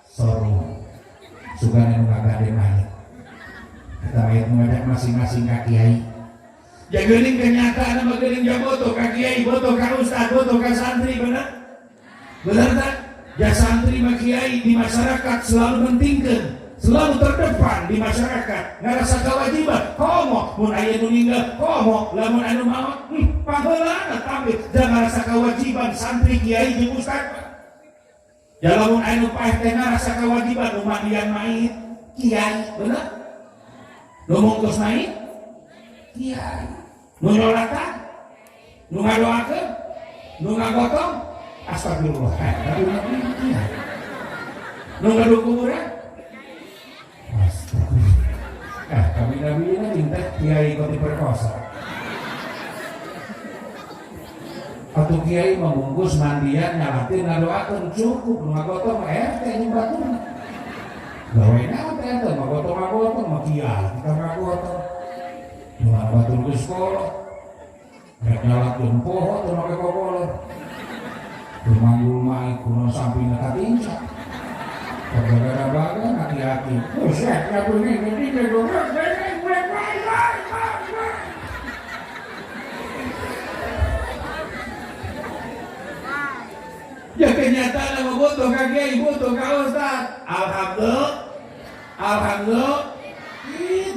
S2: sorong sugana nu ngagade mayit eta mayit nu ngajak masing-masing ka kiai jageuning kenyataan mah geuning jaboto ka kiai boto ka ustad boto ka santri bener tak ya santri mah kiai di masyarakat selalu mentingkeun selalu terdepan di masyarakat ngarasa kewajiban komo mun aya nu ninggal komo lamun anu maot paheulana tapi jangan ngarasa kewajiban santri kiai jeung ustad ya lamun anu paeh teh ngarasa kewajiban nu mandian mayit kiai bener nu mungkus mayit kiai nu nyolatan nu ngadoakeun nu ngagotong astagfirullah tapi kiai nu ngadu kuburan kami nabi minta kiai kau diperkosa atau kiai membungkus mandian nyalatin ngadoakeun cukup ngagotong RT nyumbatuna gawe naon teh teh ngagotong mah kiai kita ngagotong ngabatur ke sekolah rek nyalakeun poho teu make kokolor rumanggul mah kuno sampingna katinca gara-gara bagan hati-hati buset ya bunyi jadi gegorok ya kenyataan sama butuh ka kiai butuh ka ustad alhamdulillah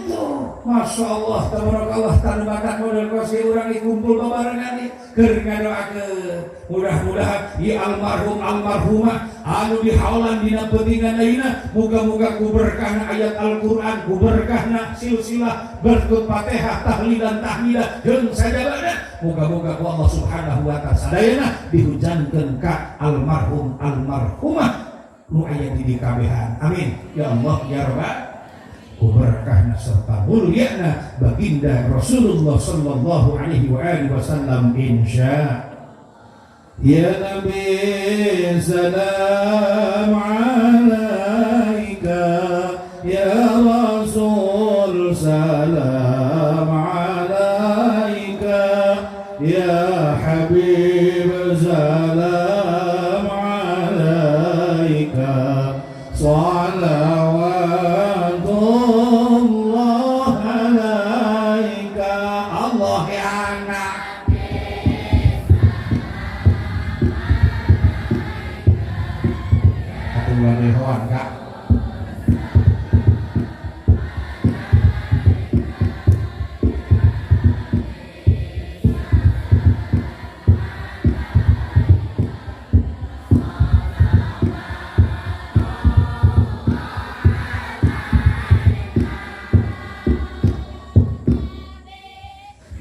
S2: itu masya Allah tabarakallah tanu batak model kosi urang dikumpul babarengan nih keur ngadoakeun mudah-mudahan ieu almarhumah anu dihaulan dina pentingan ayeuna muga-muga ku berkahna ayat Al-Qur'an ku berkahna silsilah berkut Fatihah tahlilan tahmidah jeung sajabana muga-muga ku Allah Subhanahu wa taala sadayana dihujankeun ka almarhumah nu aya di dikabehan amin ya Allah ya rabbal berkahna serta mulyana baginda Rasulullah sallallahu alaihi wa alihi wasallam insya ya Nabi salam alaika ya Rasul salam alaika ya Habib salam alaika salawat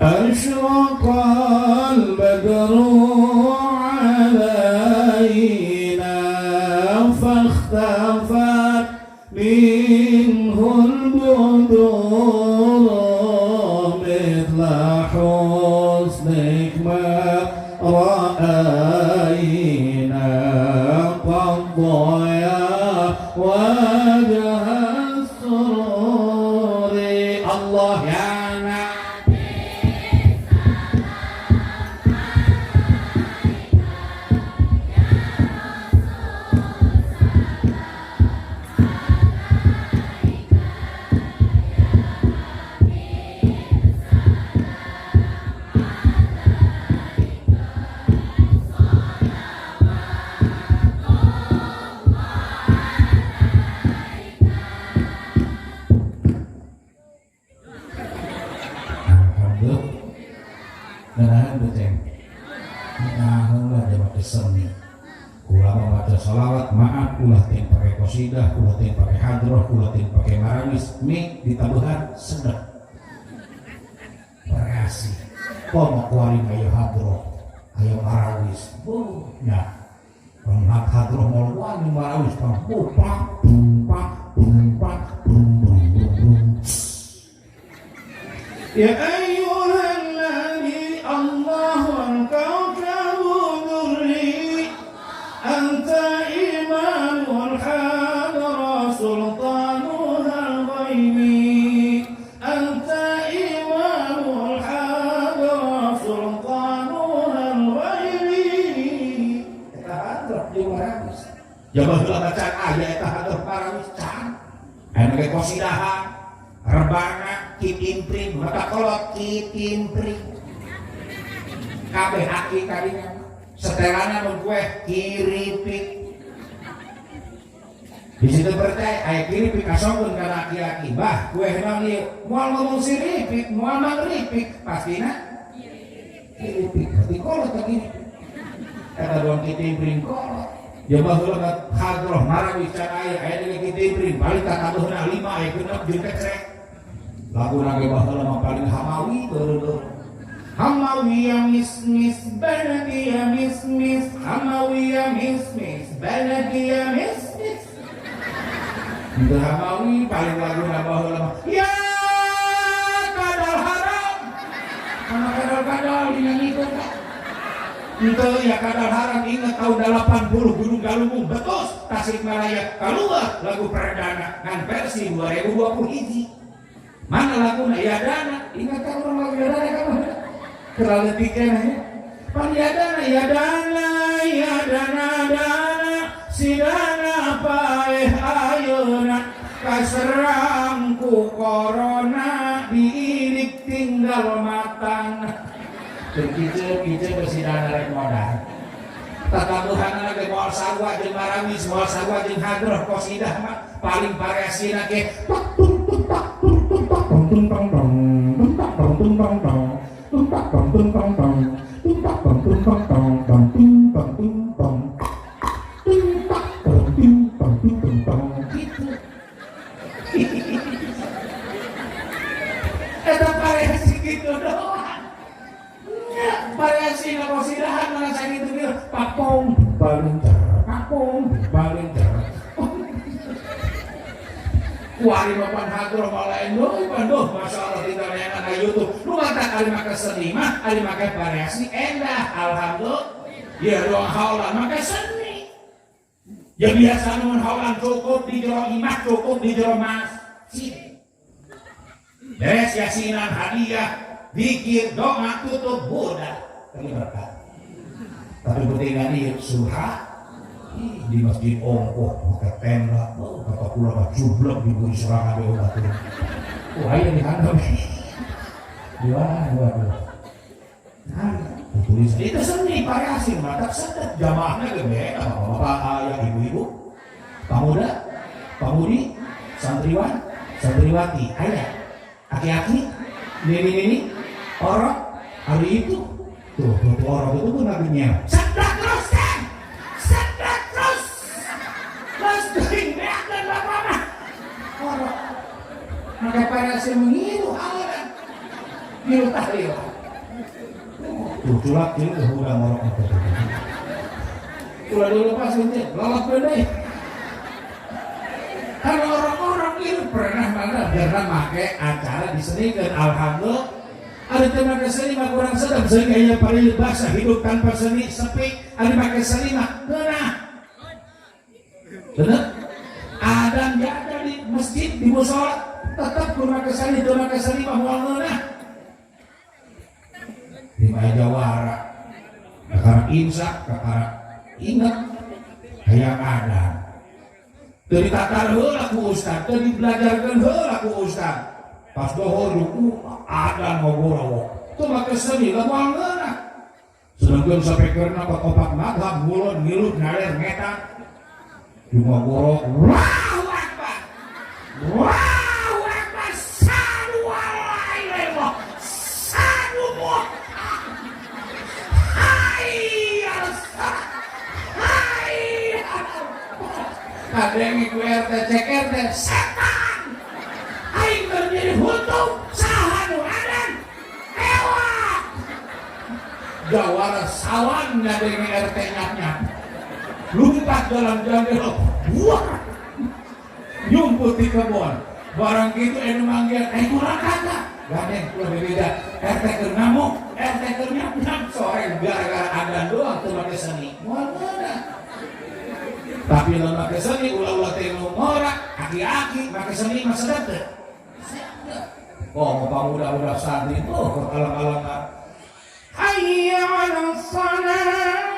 S2: أشرق البدر علينا فاختفى seni. Kula maca salawat maaf ulah teu pake qasidah, ulah teu pake hadroh, ulah teu pake marawis, mik ditabuhan sedep. Variasi. Komo kuari ayo hadroh, ayo marawis. Ya. Penghat hadroh mau wani marawis pang bupak, bumpak, bumpak, bum bum bum bum. Ya ayyuhalladzina Allahu al-kawkabu durri anta imamul hadra sultanul ghaibi anta imamul hadra sultanul ghaibi. Eta hadroh di marawis. Jaman heula bacaan aya eta hadroh marawis can. Anu ge qasidahan rebana kitimpring mata kolot kitimpring kabeh aki kadinya setelannya mun kue kiripik di situ percaya aya kiripik kasongkeun ka laki-laki bah kue emang ieu moal ngomong siripik moal mangripik pastina kiripik berarti kolot ka kiripik eta doang kitimpring kolot ya baheula hadroh marawis can aya deui kitimpring balik ka tabuhna 5 aya 6 jeung kecrek lagu nage baheula mah paling hamawi teureun. Hamawi ya mis baladi ya mis hamawi ya mis baladi ya mis. Itu hamawi paling lagu nage baheula mah ya kadal haram. Mana kadal dinyanyikan Kak. Itu ya kadal haram ingat tahun 80 Gunung Galunggung betus Tasikmalaya keluar lagu perdana kan versi 2021. Mana laguna ya dana ingat kan orang lagu ya dana kan terlalu pikirnya pan ya dana si dana paeh ayeuna kaserang ku corona diirik tinggal matang kiceu si dana rek modal tatabuhan lagi moal sarua jeung marawis moal sarua jeung hadroh qasidah mah paling variasina ge eta variasi gitu doang variasi qasidahan mana sakitu kieu papong paling jar kuari mapan hadroh malain doh masalah di tayangan na YouTube lu mata kali make seni mah kali make variasi endah alhamdulillah ya doang haulan make seni ya biasa mun haulan cukup di jero imah cukup di jero masjid beres yasinan hadiah zikir doa tutup budak berkah tapi pentingnya ieu subha di masjid ongkoh pakai tenda kata pula mah jublek di buri serangan di obat itu aya di handap di mana waduh tulis itu seni variasi mantap sedap jamaahnya gede bapak ayah ibu-ibu pemuda pemudi santriwan santriwati ayah aki-aki nini orang hari itu tuh orang itu pun nabinya sedap terus maka variasi mengiru awalan miru tahlil tuh culak ini udah ngorok udah dulu pas ini lalap bedai kalau orang-orang itu pernah pakai acara disenikan alhamdulillah ada tema seni mah kurang sedap sehingga yang paling bahasa hidup tanpa seni sepi ada pakai seni mah benar Adam jaga di masjid di musola tetap kurang kesani cuma kesani mah moal ngeunah di meja wara kakara imsak kakara ingat hayang Adam teu ditatar heula ku ustad teu dibelajarkeun heula ku ustad pas dohor ruku Adam ngogoro teu make seni lah moal ngeunah sedangkeun sapekeurna opat madhab ngulon ngilut ngaler ngetan cuma gorok Allahu Akbar Allahu Akbar sadu alaihi sadu hayya kadengi ku RT cek RT setan aing berdiri hutum saha nu adan ewak jawara sawan ngadengi RT nyap-nyap lumpat dalam jendela buah nyumput di kebun barang gitu enu manggil kurang kata gadeng lebih beda RT keur ngamuk RT keur nyap-nyap sore gara-gara adan doang teu make seni moal tapi lamun make seni ulah-ulah teh nu ngora aki-aki make seni mah sedep teh oh pamuda-muda santri tuh alang-alangan hayya 'alas shalah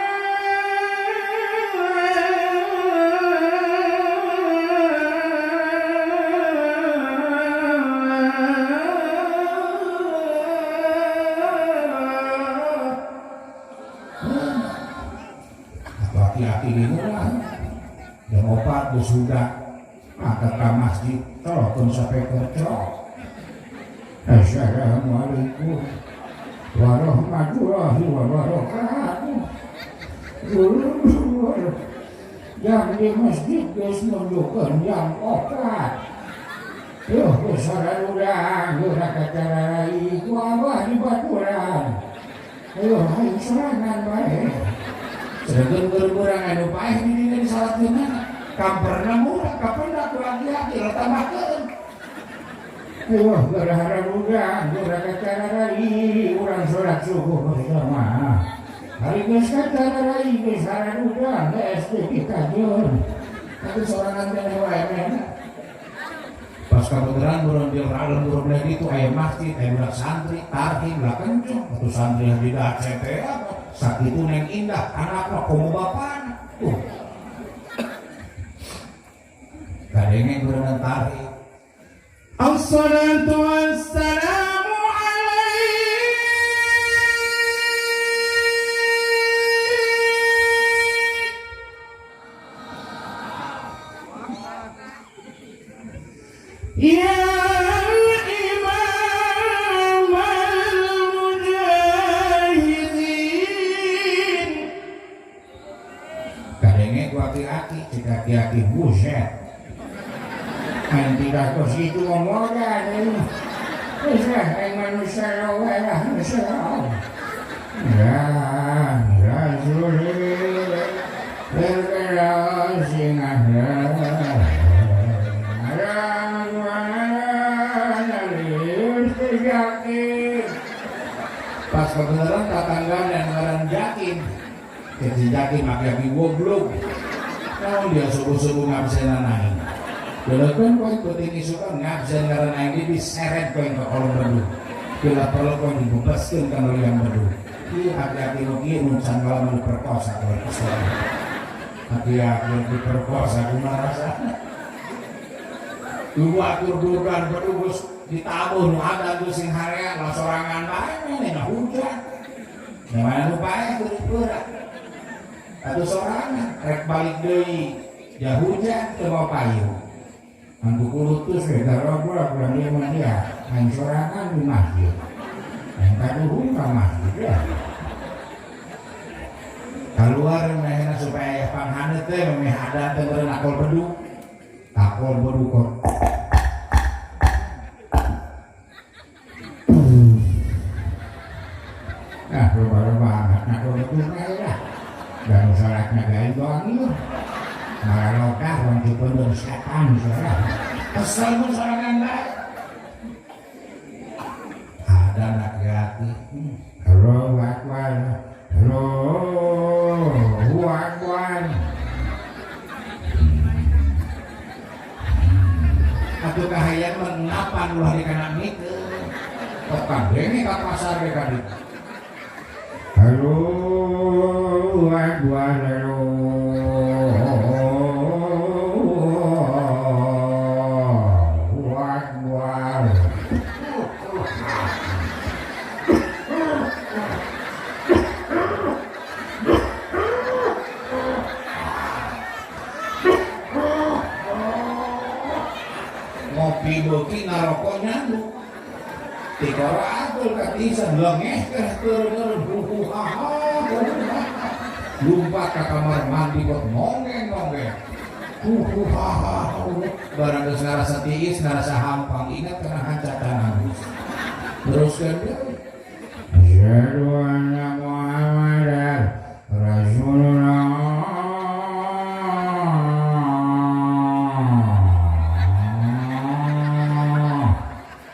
S2: hati-hati di murah jam 4 sudah maka ke masjid telepon sampai kercok assalamualaikum warahmatullahi wabarakatuh yang di masjid guys menunjukkan jam 4 yuk saudara udah yuk kata itu apa di baturan yuk ayo serangan baik sedangkan kurang anu paeh di salat gimana kamperna murah kapendak laki-laki lo tambahkeun wah gara-gara muda gara cara rai urang salat subuh bersama hari geus cara rai geus salat muda geus kita jeung tapi sorangan teh wae pas kebetulan burung di alam burung lagi itu aya masjid aya budak santri tarhim lah kenceng atuh santri yang tidak CT apa sakitu neng indah anakna komo bapana tuh kadenge burung tarhim assalatu wassalamu ya imam al-mujahidin kadenge ku aki-aki cik aki-aki buset main tidak ke situ ngomongan bisa yang manusia lawan manusia ya rasulillah berkerasing pas kebenaran tetangga dan orang Jakin jadi Jakin aki-aki goblok kalau dia subuh-subuh ngabsen naik jelakan kau ikutin isukan ngabsen karena naik dia diseret kau ke kolom bedu bila perlu kau dibebaskan kan oleh yang bedu iya aki-aki lagi nuncan kalau diperkosa kalau kesalahan aki-aki diperkosa gimana rasanya dua atur-aturkan berdubus ditabuh nu ada tuh sing harea lah sorangan bae na hujan namanya nu bae kurang atuh sorangan rek balik deui ya hujan teu mau payung angku kulutus we darobra bulan ieu mah dia main sorangan di masjid yang kaduhung ka masjid ya keluar mehna supaya panghaneut teh meh ada teh meureun akol bedu kok nah coba-coba anaknya kalau itu lah dan sholatnya gaya doang itu malah lokah orang itu pun setan sholat kesel pun sholatnya enggak ada laki-laki halo wakwan halo wakwan atuh kahayang mengapan ulah di kanan itu kok kadenge ka pasar we kadit halo wakwan halo wakwan ngopi beuki ngarokoknya lu tikara atul katisan lengeh keh keur lumpat ke kamar mandi kok nongeng Barang geus ngarasa tiis ngarasa hampang ingat kana hancatan habis teruskan dia Asyhadu anna Muhammadan Rasulullah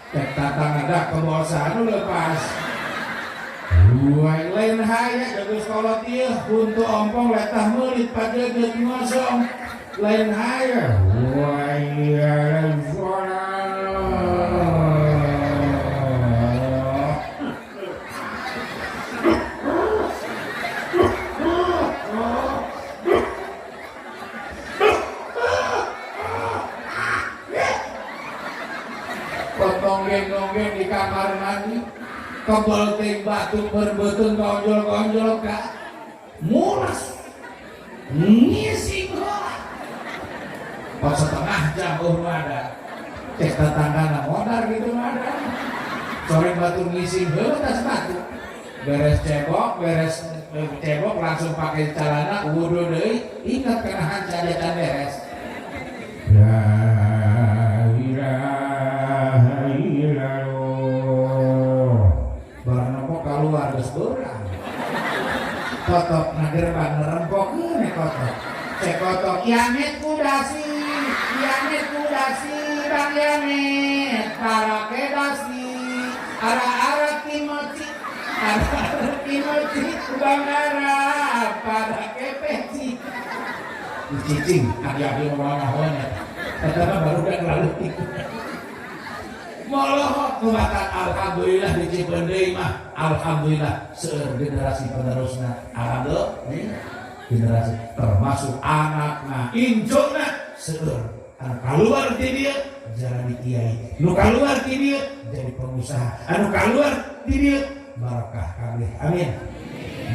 S2: cek tatang ada kebosan lepas Buai lain haya jagus kolot ieu untuk ompong letah meulit pajeget ngosong lain haya buai Nonggeng-nonggeng di kamar mandi kebal ting batu berbetun konjol-konjol kak mulas ngising pas setengah jam ada cek tetanggana modar gitu ada sore batu ngising tas batu beres cebok langsung pakai celana wudu deui ingat kena hancadetan beres la ilaha illallah barang nopo keluar geus beurang kotok na gerbang nerempok nih kotok cek kotok Yamet kudasi Bang Yamet parake dasi ara-ara kimochi Bang Ara parake peci cicing adi-adi ngomong ahonnya karena baru kan lalu Moloh kumatan alhamdulillah di Cipendeui mah alhamdulillah seueur generasi penerusna alhamdulillah generasi termasuk anakna injona seueur anu kaluar ti dieu jadi kiai nu kaluar ti dieu jadi pengusaha anu kaluar ti dieu barakah kabeh amin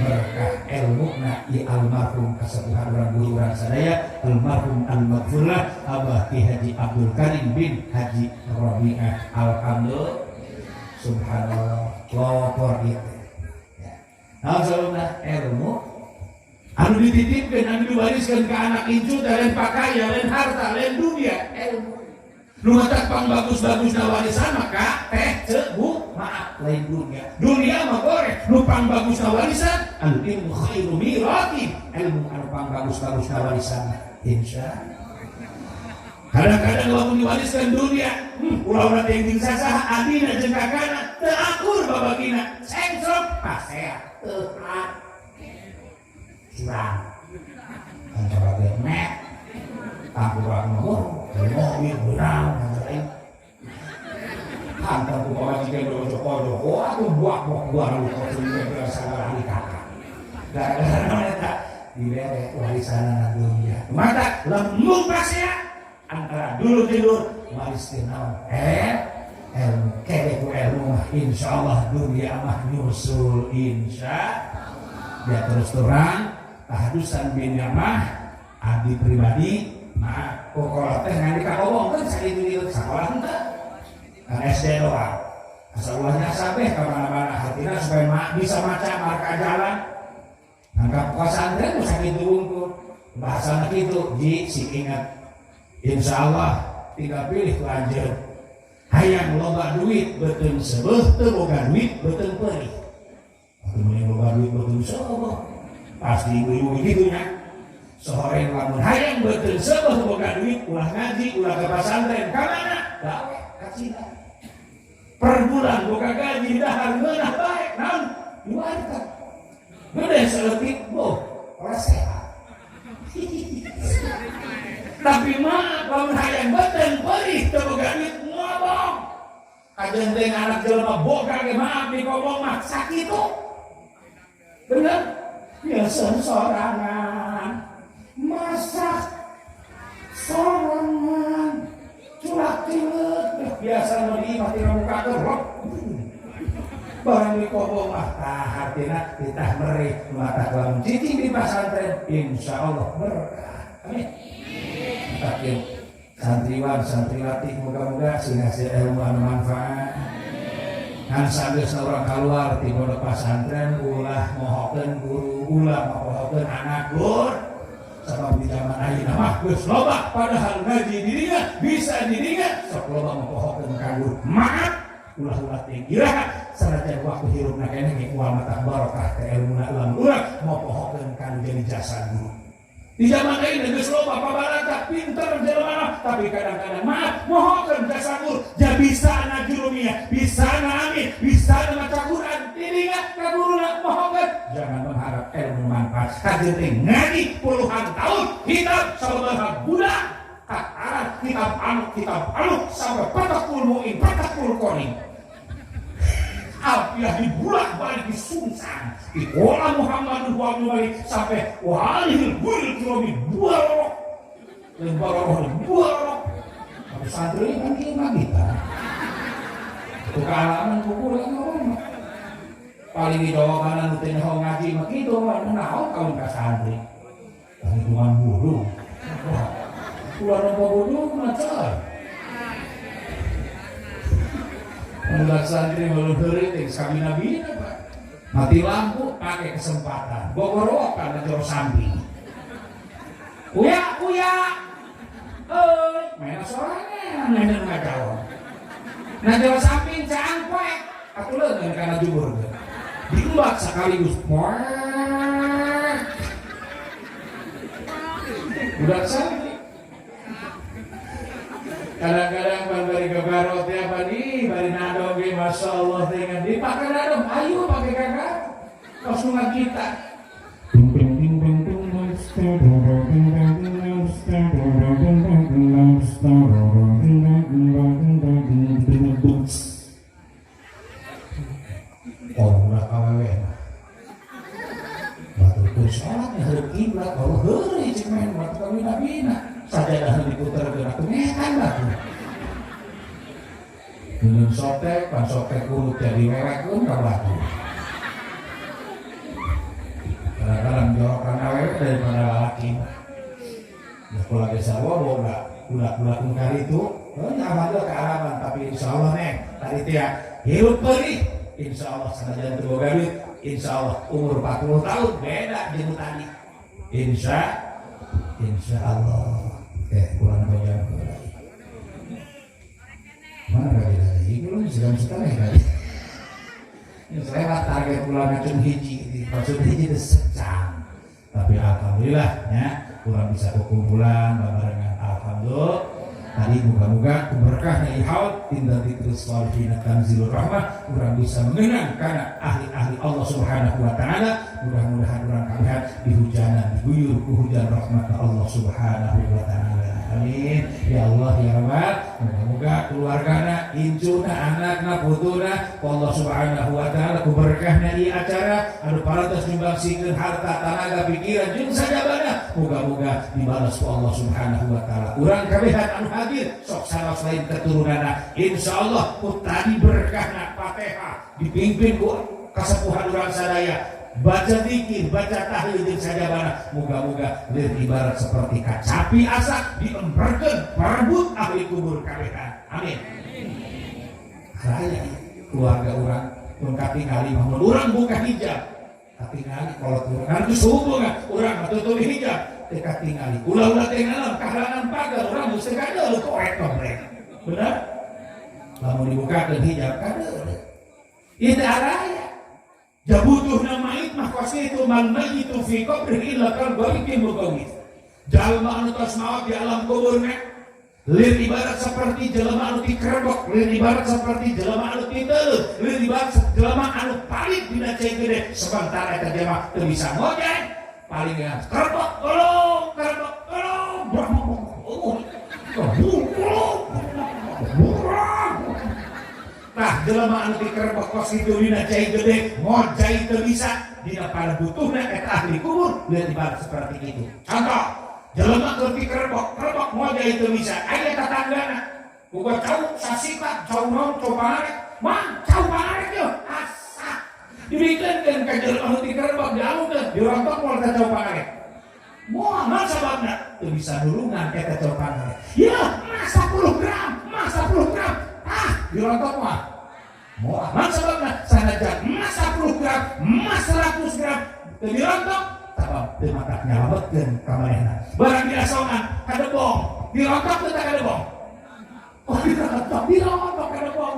S2: berkah ilmuna i almarhum kasepuhan urang guru urang sadaya almarhum al-maghfurlah Abah Ki Haji Abdul Karim bin Haji Rabi'ah alhamdulillah subhanallah lopor ieu ya nah saluna ilmu anu dititipkeun anu diwariskeun ka anak incu lain pakaya lain harta lain dunia ilmu nu matak pangbagus-bagusna warisan maka teh ceuk bu maaf lain dunia mah goreh nu pangbagusna warisan anu ilmu khairu mirati ilmu anu pangbagus-bagusna warisan insyaallah kadang-kadang lamun diwariskan dunia ulah-ulah teuing sasaha adina jeung kakana teu akur babagina sengsrok pasea teu curang antara gemet tampurang nomor mobil benang hantar ku bawa jika joko-joko aku buah-buah lu kau sendiri berasa lari kakak gara-gara mereka diberi warisan dunia mata lembung pasnya antara dulu tidur waris kenal ilmu kebeku ilmu mah insyaallah dunia mah nyusul insya dia terus terang tahadusan bin Yamah abdi pribadi nah pokoknya teh ngan dikakobongkeun sakitu sakola henteu SD doang asal ulahnya sabeh kemana-mana hatina supaya bisa maca marka jalan angka pesantren ku sakitu wungkul bahasana kitu ji si ingat insyaallah tinggal pilih lanjut hayang loba duit beuteung seubeuh teu boga duit beuteung peurih atuh mun loba duit beuteung seubeuh pasti ibu-ibu kitu nya sehoreng lamun hayang beuteung seubeuh boga duit ulah ngaji ulah ke pesantren ka mana gawe ka Cina per bulan boga gaji dahar ngeunah bae naon diwariskan gede seletik ora sehat tapi mah lamun hayang beuteung peurih teu boga duit ngomong kajenting anak jelema boga ge maaf dikobong mah sakitu bener ya sorangan masak sorangan culak cileuk biasa nu diimah tina muka gerok barang dikobong mah tah hartina ditah merih mata lamun cicing di pesantren insyaallah berkah amin tapi santriwan santriwati moga-moga sing hasil ilmu anu manfaat kan sageusna urang kaluar ti pondok pesantren ulah mohokeun guru ulah mohokeun anak gur sabab di zaman ayeuna mah geus loba padahal ngaji dirinya bisa dirinya sok loba mopohokeun kanggo maaf ulah-ulah teh iraha sanajan waktu hirupna keneh ge moal mata barokah teh ilmuna ulang urang mopohokeun kanggo jadi jasa guru. Di zaman ini geus loba pabarata pinter jelema tapi kadang-kadang maaf mohokeun jasa guru ja bisana jurumia bisana amin bisana maca Quran dirinya ka guruna mohokeun jangan mengharap ilmu manfaat kajian teh ngaji puluhan tahun kitab sabaraha budak tataran kitab anu sampai patakul mu'in patakul koning Alfiah dibulat balik di sungsang di kolam Muhammadun wa balik sampai walihil guril kilomi dua lorok lembar lorok dua lorok tapi santri kan kita itu kealaman kukulan ngomong paling di jawaban nutin ho ngaji mah gitu naon kaum ka santri hitungan bulu keluar nomor bulu macam Mudah santri meluhuri ting kami nabi Pak. Mati lampu pakai kesempatan. Gogorokan ngejor samping. Uya. Main sorangan main ngajawab. Ngajawab samping cangkoek. Atuleun kana jubur. Diulat sekaligus. Udah santri. Kadang-kadang bari gabarot ya bari nado ge masyaallah dengan dipakai nado ayo pakai kakak pas sungai kita ulah kawewe batu sholat nya hareup kiblat Allah heureuy cek main batu kami nabina sajadah diputerkeun atuh ngekan batu Belum sotek, pan sotek kulit jadi wewekeun ka batu. Kadang-kadang jorokan awewe daripada lalaki. Ya kalau lagi sawo budak-budak mungkar itu, nyaman ke alaman tapi insya Allah neng tadi dia hidup perih. Insya Allah sanajan teu boga duit, insya Allah umur 40 tahun beda jeung tadi. Insya Allah. Kurang banyak. Mana kali lagi? Belum sedang setengah kali. Ini saya target pulang ngacung hiji, maksud hiji itu secang. Tapi alhamdulillah ya, kurang bisa kumpulan barengan alhamdulillah. Tadi moga-moga berkahnya ihaut tindak terus walihin tanzilur rahmah, kurang bisa mengenang karena ahli-ahli Allah Subhanahu wa taala. Mudah-mudahan orang kalian dihujanan, diguyur ku hujan rahmat Allah Subhanahu wa taala. Amin. Ya Allah ya Rabbal, moga-moga keluargana, incuna, anakna, putuna, Allah Subhanahu wa taala ku berkahna ieu acara anu parantos nyumbangsikeun harta, tenaga, pikiran jeung sajabana. Moga-moga dibalas ku Allah Subhanahu wa taala. Urang kabehan anu hadir sok saros lain keturunanna. Insyaallah ku tadi berkahna Fatihah dipimpin ku kasepuhan urang sadaya. Baca zikir, baca tahlil jeung sajabana. Moga-moga lir ibarat seperti kacapi asa diemperkeun perebut ahli kubur kabehan. Amin. Saya keluarga urang mun katingali mah mun urang buka hijab. Katingali kolot urang geus hubungan urang tutup hijab. Teh katingali. Ulah-ulah teh ngalam kahalangan pagar urang geus kadeuleuk koek komplek. Bener? Lamun dibukakeun hijab kadeuleuk. Ieu teh araya. Jabutuh nama mah qasitu man mayitu fi qabri illa kal barikin mugawis. Jalma anu tos maot di alam kuburna lir ibarat seperti jelema anu dikerebok, lir ibarat seperti jelema anu titeuleuh, lir ibarat jelema anu palit dina cai gede sementara eta jelema teu bisa ngojek paling kerebok tolong nah jelema anu dikerebok kos kitu dina cai gede ngojai teu bisa dina palebutuhna eta ahli kubur lir ibarat seperti itu. Contoh jelema keur dikerebok ngojai teu bisa aya tatanggana boga cau sasikat cau naon cau pangarek mah cau pangarek yo asa dibikeun ka jelema anu dikerebok dialungkeun dirontok moal ka cau pangarek moal naon sababna teu bisa nulungan eta cau pangarek ya mas 10 gram dirontok mah moal naon sababna sanajan mas 10 gram mas 100 gram teu dirontok terima tak nyalametkeun ka manehna. Barang diasongan kadebong, dirontok teu teh kadebong. Oh dirontok kadebong.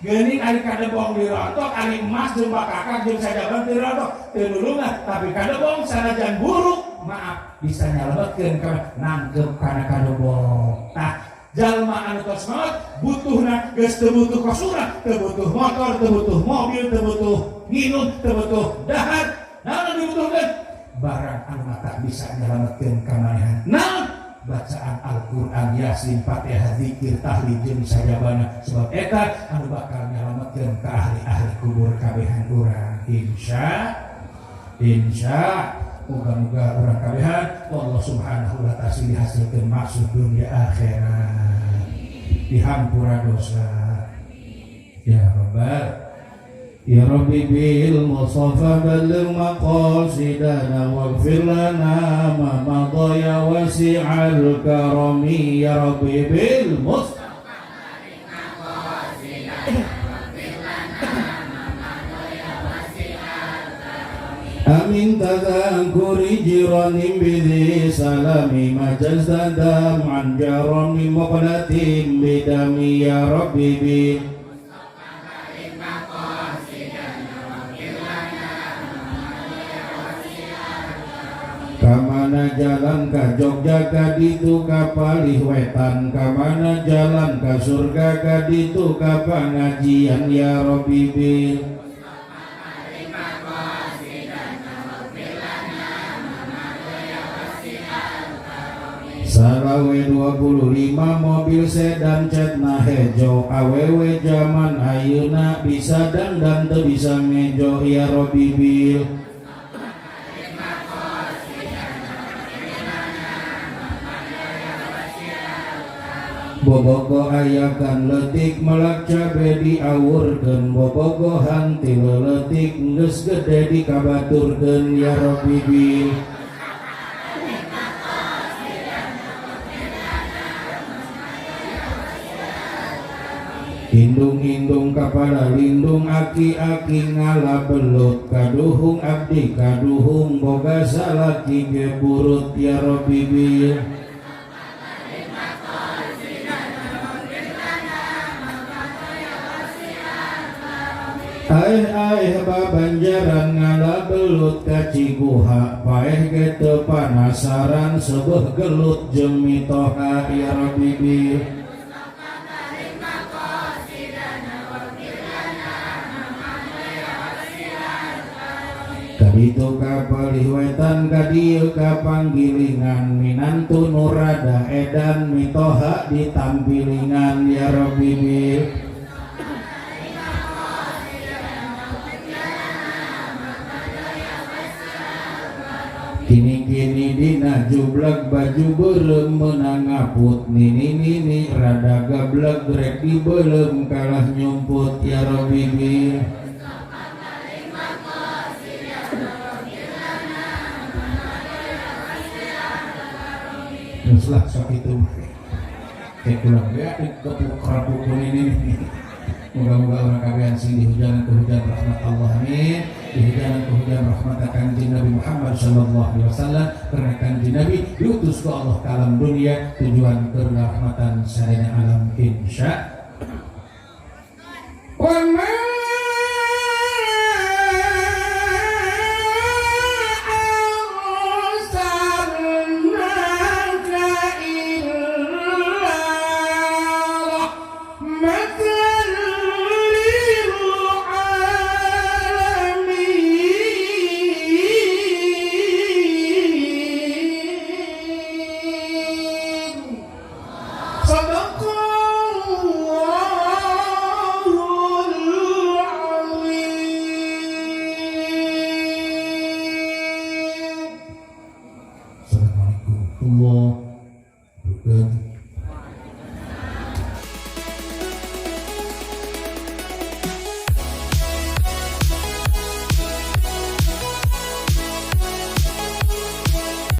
S2: Geuning ari kadebong dirontok, ari emas jeung bakakak jeung sajaban dirontok, teu nulungan, tapi kadebong sanajan buruk, maaf bisa nyalametkeun ka nangkep kana kadebong. Tah jalma anu tos maot butuhna geus teu butuh kosurna, teu butuh motor, teu butuh mobil, teu butuh nginum, teu butuh dahar. Naon dibutuhkeun? Barang anu tak bisa nyalametkeun ka manehan. Naon? Bacaan Al-Qur'an, Yasin, Fatihah, zikir, tahlil jeung sajabana. Sebab eta anu bakal nyalametkeun ka ahli-ahli kubur kabehan urang. Insya moga-moga urang kabehan Allah Subhanahu wa ta'ala dihasilkeun maksud dunia akhirat, dihampura dosa. Ya Rabbal Ya Rabbi bil Mustafa balligh maqasidana waghfir lana ma madha ya wasi'al karami. Ya Rabbi bil Mustafa balligh maqasidana waghfir lana ma madha ya wasi'al karami. Amin tadhakuri jiranim bidhi salami majazdadam an jarami muqlatim bidami. Ya Rabbi bil kamana jalan ka Jogja ka ditu ka Palihwetan, kamana jalan ka surga ka ditu ka pangajian. Ya Rabbi bil Salawe 25 mobil sedan cetna hejo, awewe zaman ayeuna bisa dandan teu bisa ngejo. Ya Rabbi bil bobogo ayakan letik melak cabe diawurkeun, bobogo hanti leletik geus gede dikabaturkeun. Ya Rabbi bil indung-indung kapada lindung, aki-aki ngala belut, kaduhung abdi kaduhung boga salaki geburut. Ya Rabbi bil aeh babanjaran ngala belut ka Ciguha, paeh ge teu panasaran sebeuh gelut jeung mitoha. Ya Rabbi bil kaditu ka Palihwetan, kadieu ka Panggilingan, minantu nurada edan mitoha ditampilingan. Ya Rabbi bil kini-kini dina jublek baju beuleum meunang ngaput, nini-nini rada gablek rek dibeuleum kalah nyumput. Ya Rabbi bil Nuslah sok itu kekulang ya kepuk kerapukun ini. Moga-moga orang kabehan sing dihujan ke hujan rahmat Allah, amin. Dihujan ke hujan rahmat kanjeng Nabi Muhammad sallallahu alaihi wasallam, karena kanjeng Nabi diutus ke Allah ke alam dunia tujuan ke rahmatan sadaya alam. Insya Allah. Assalamualaikum warahmatullahi wabarakatuh.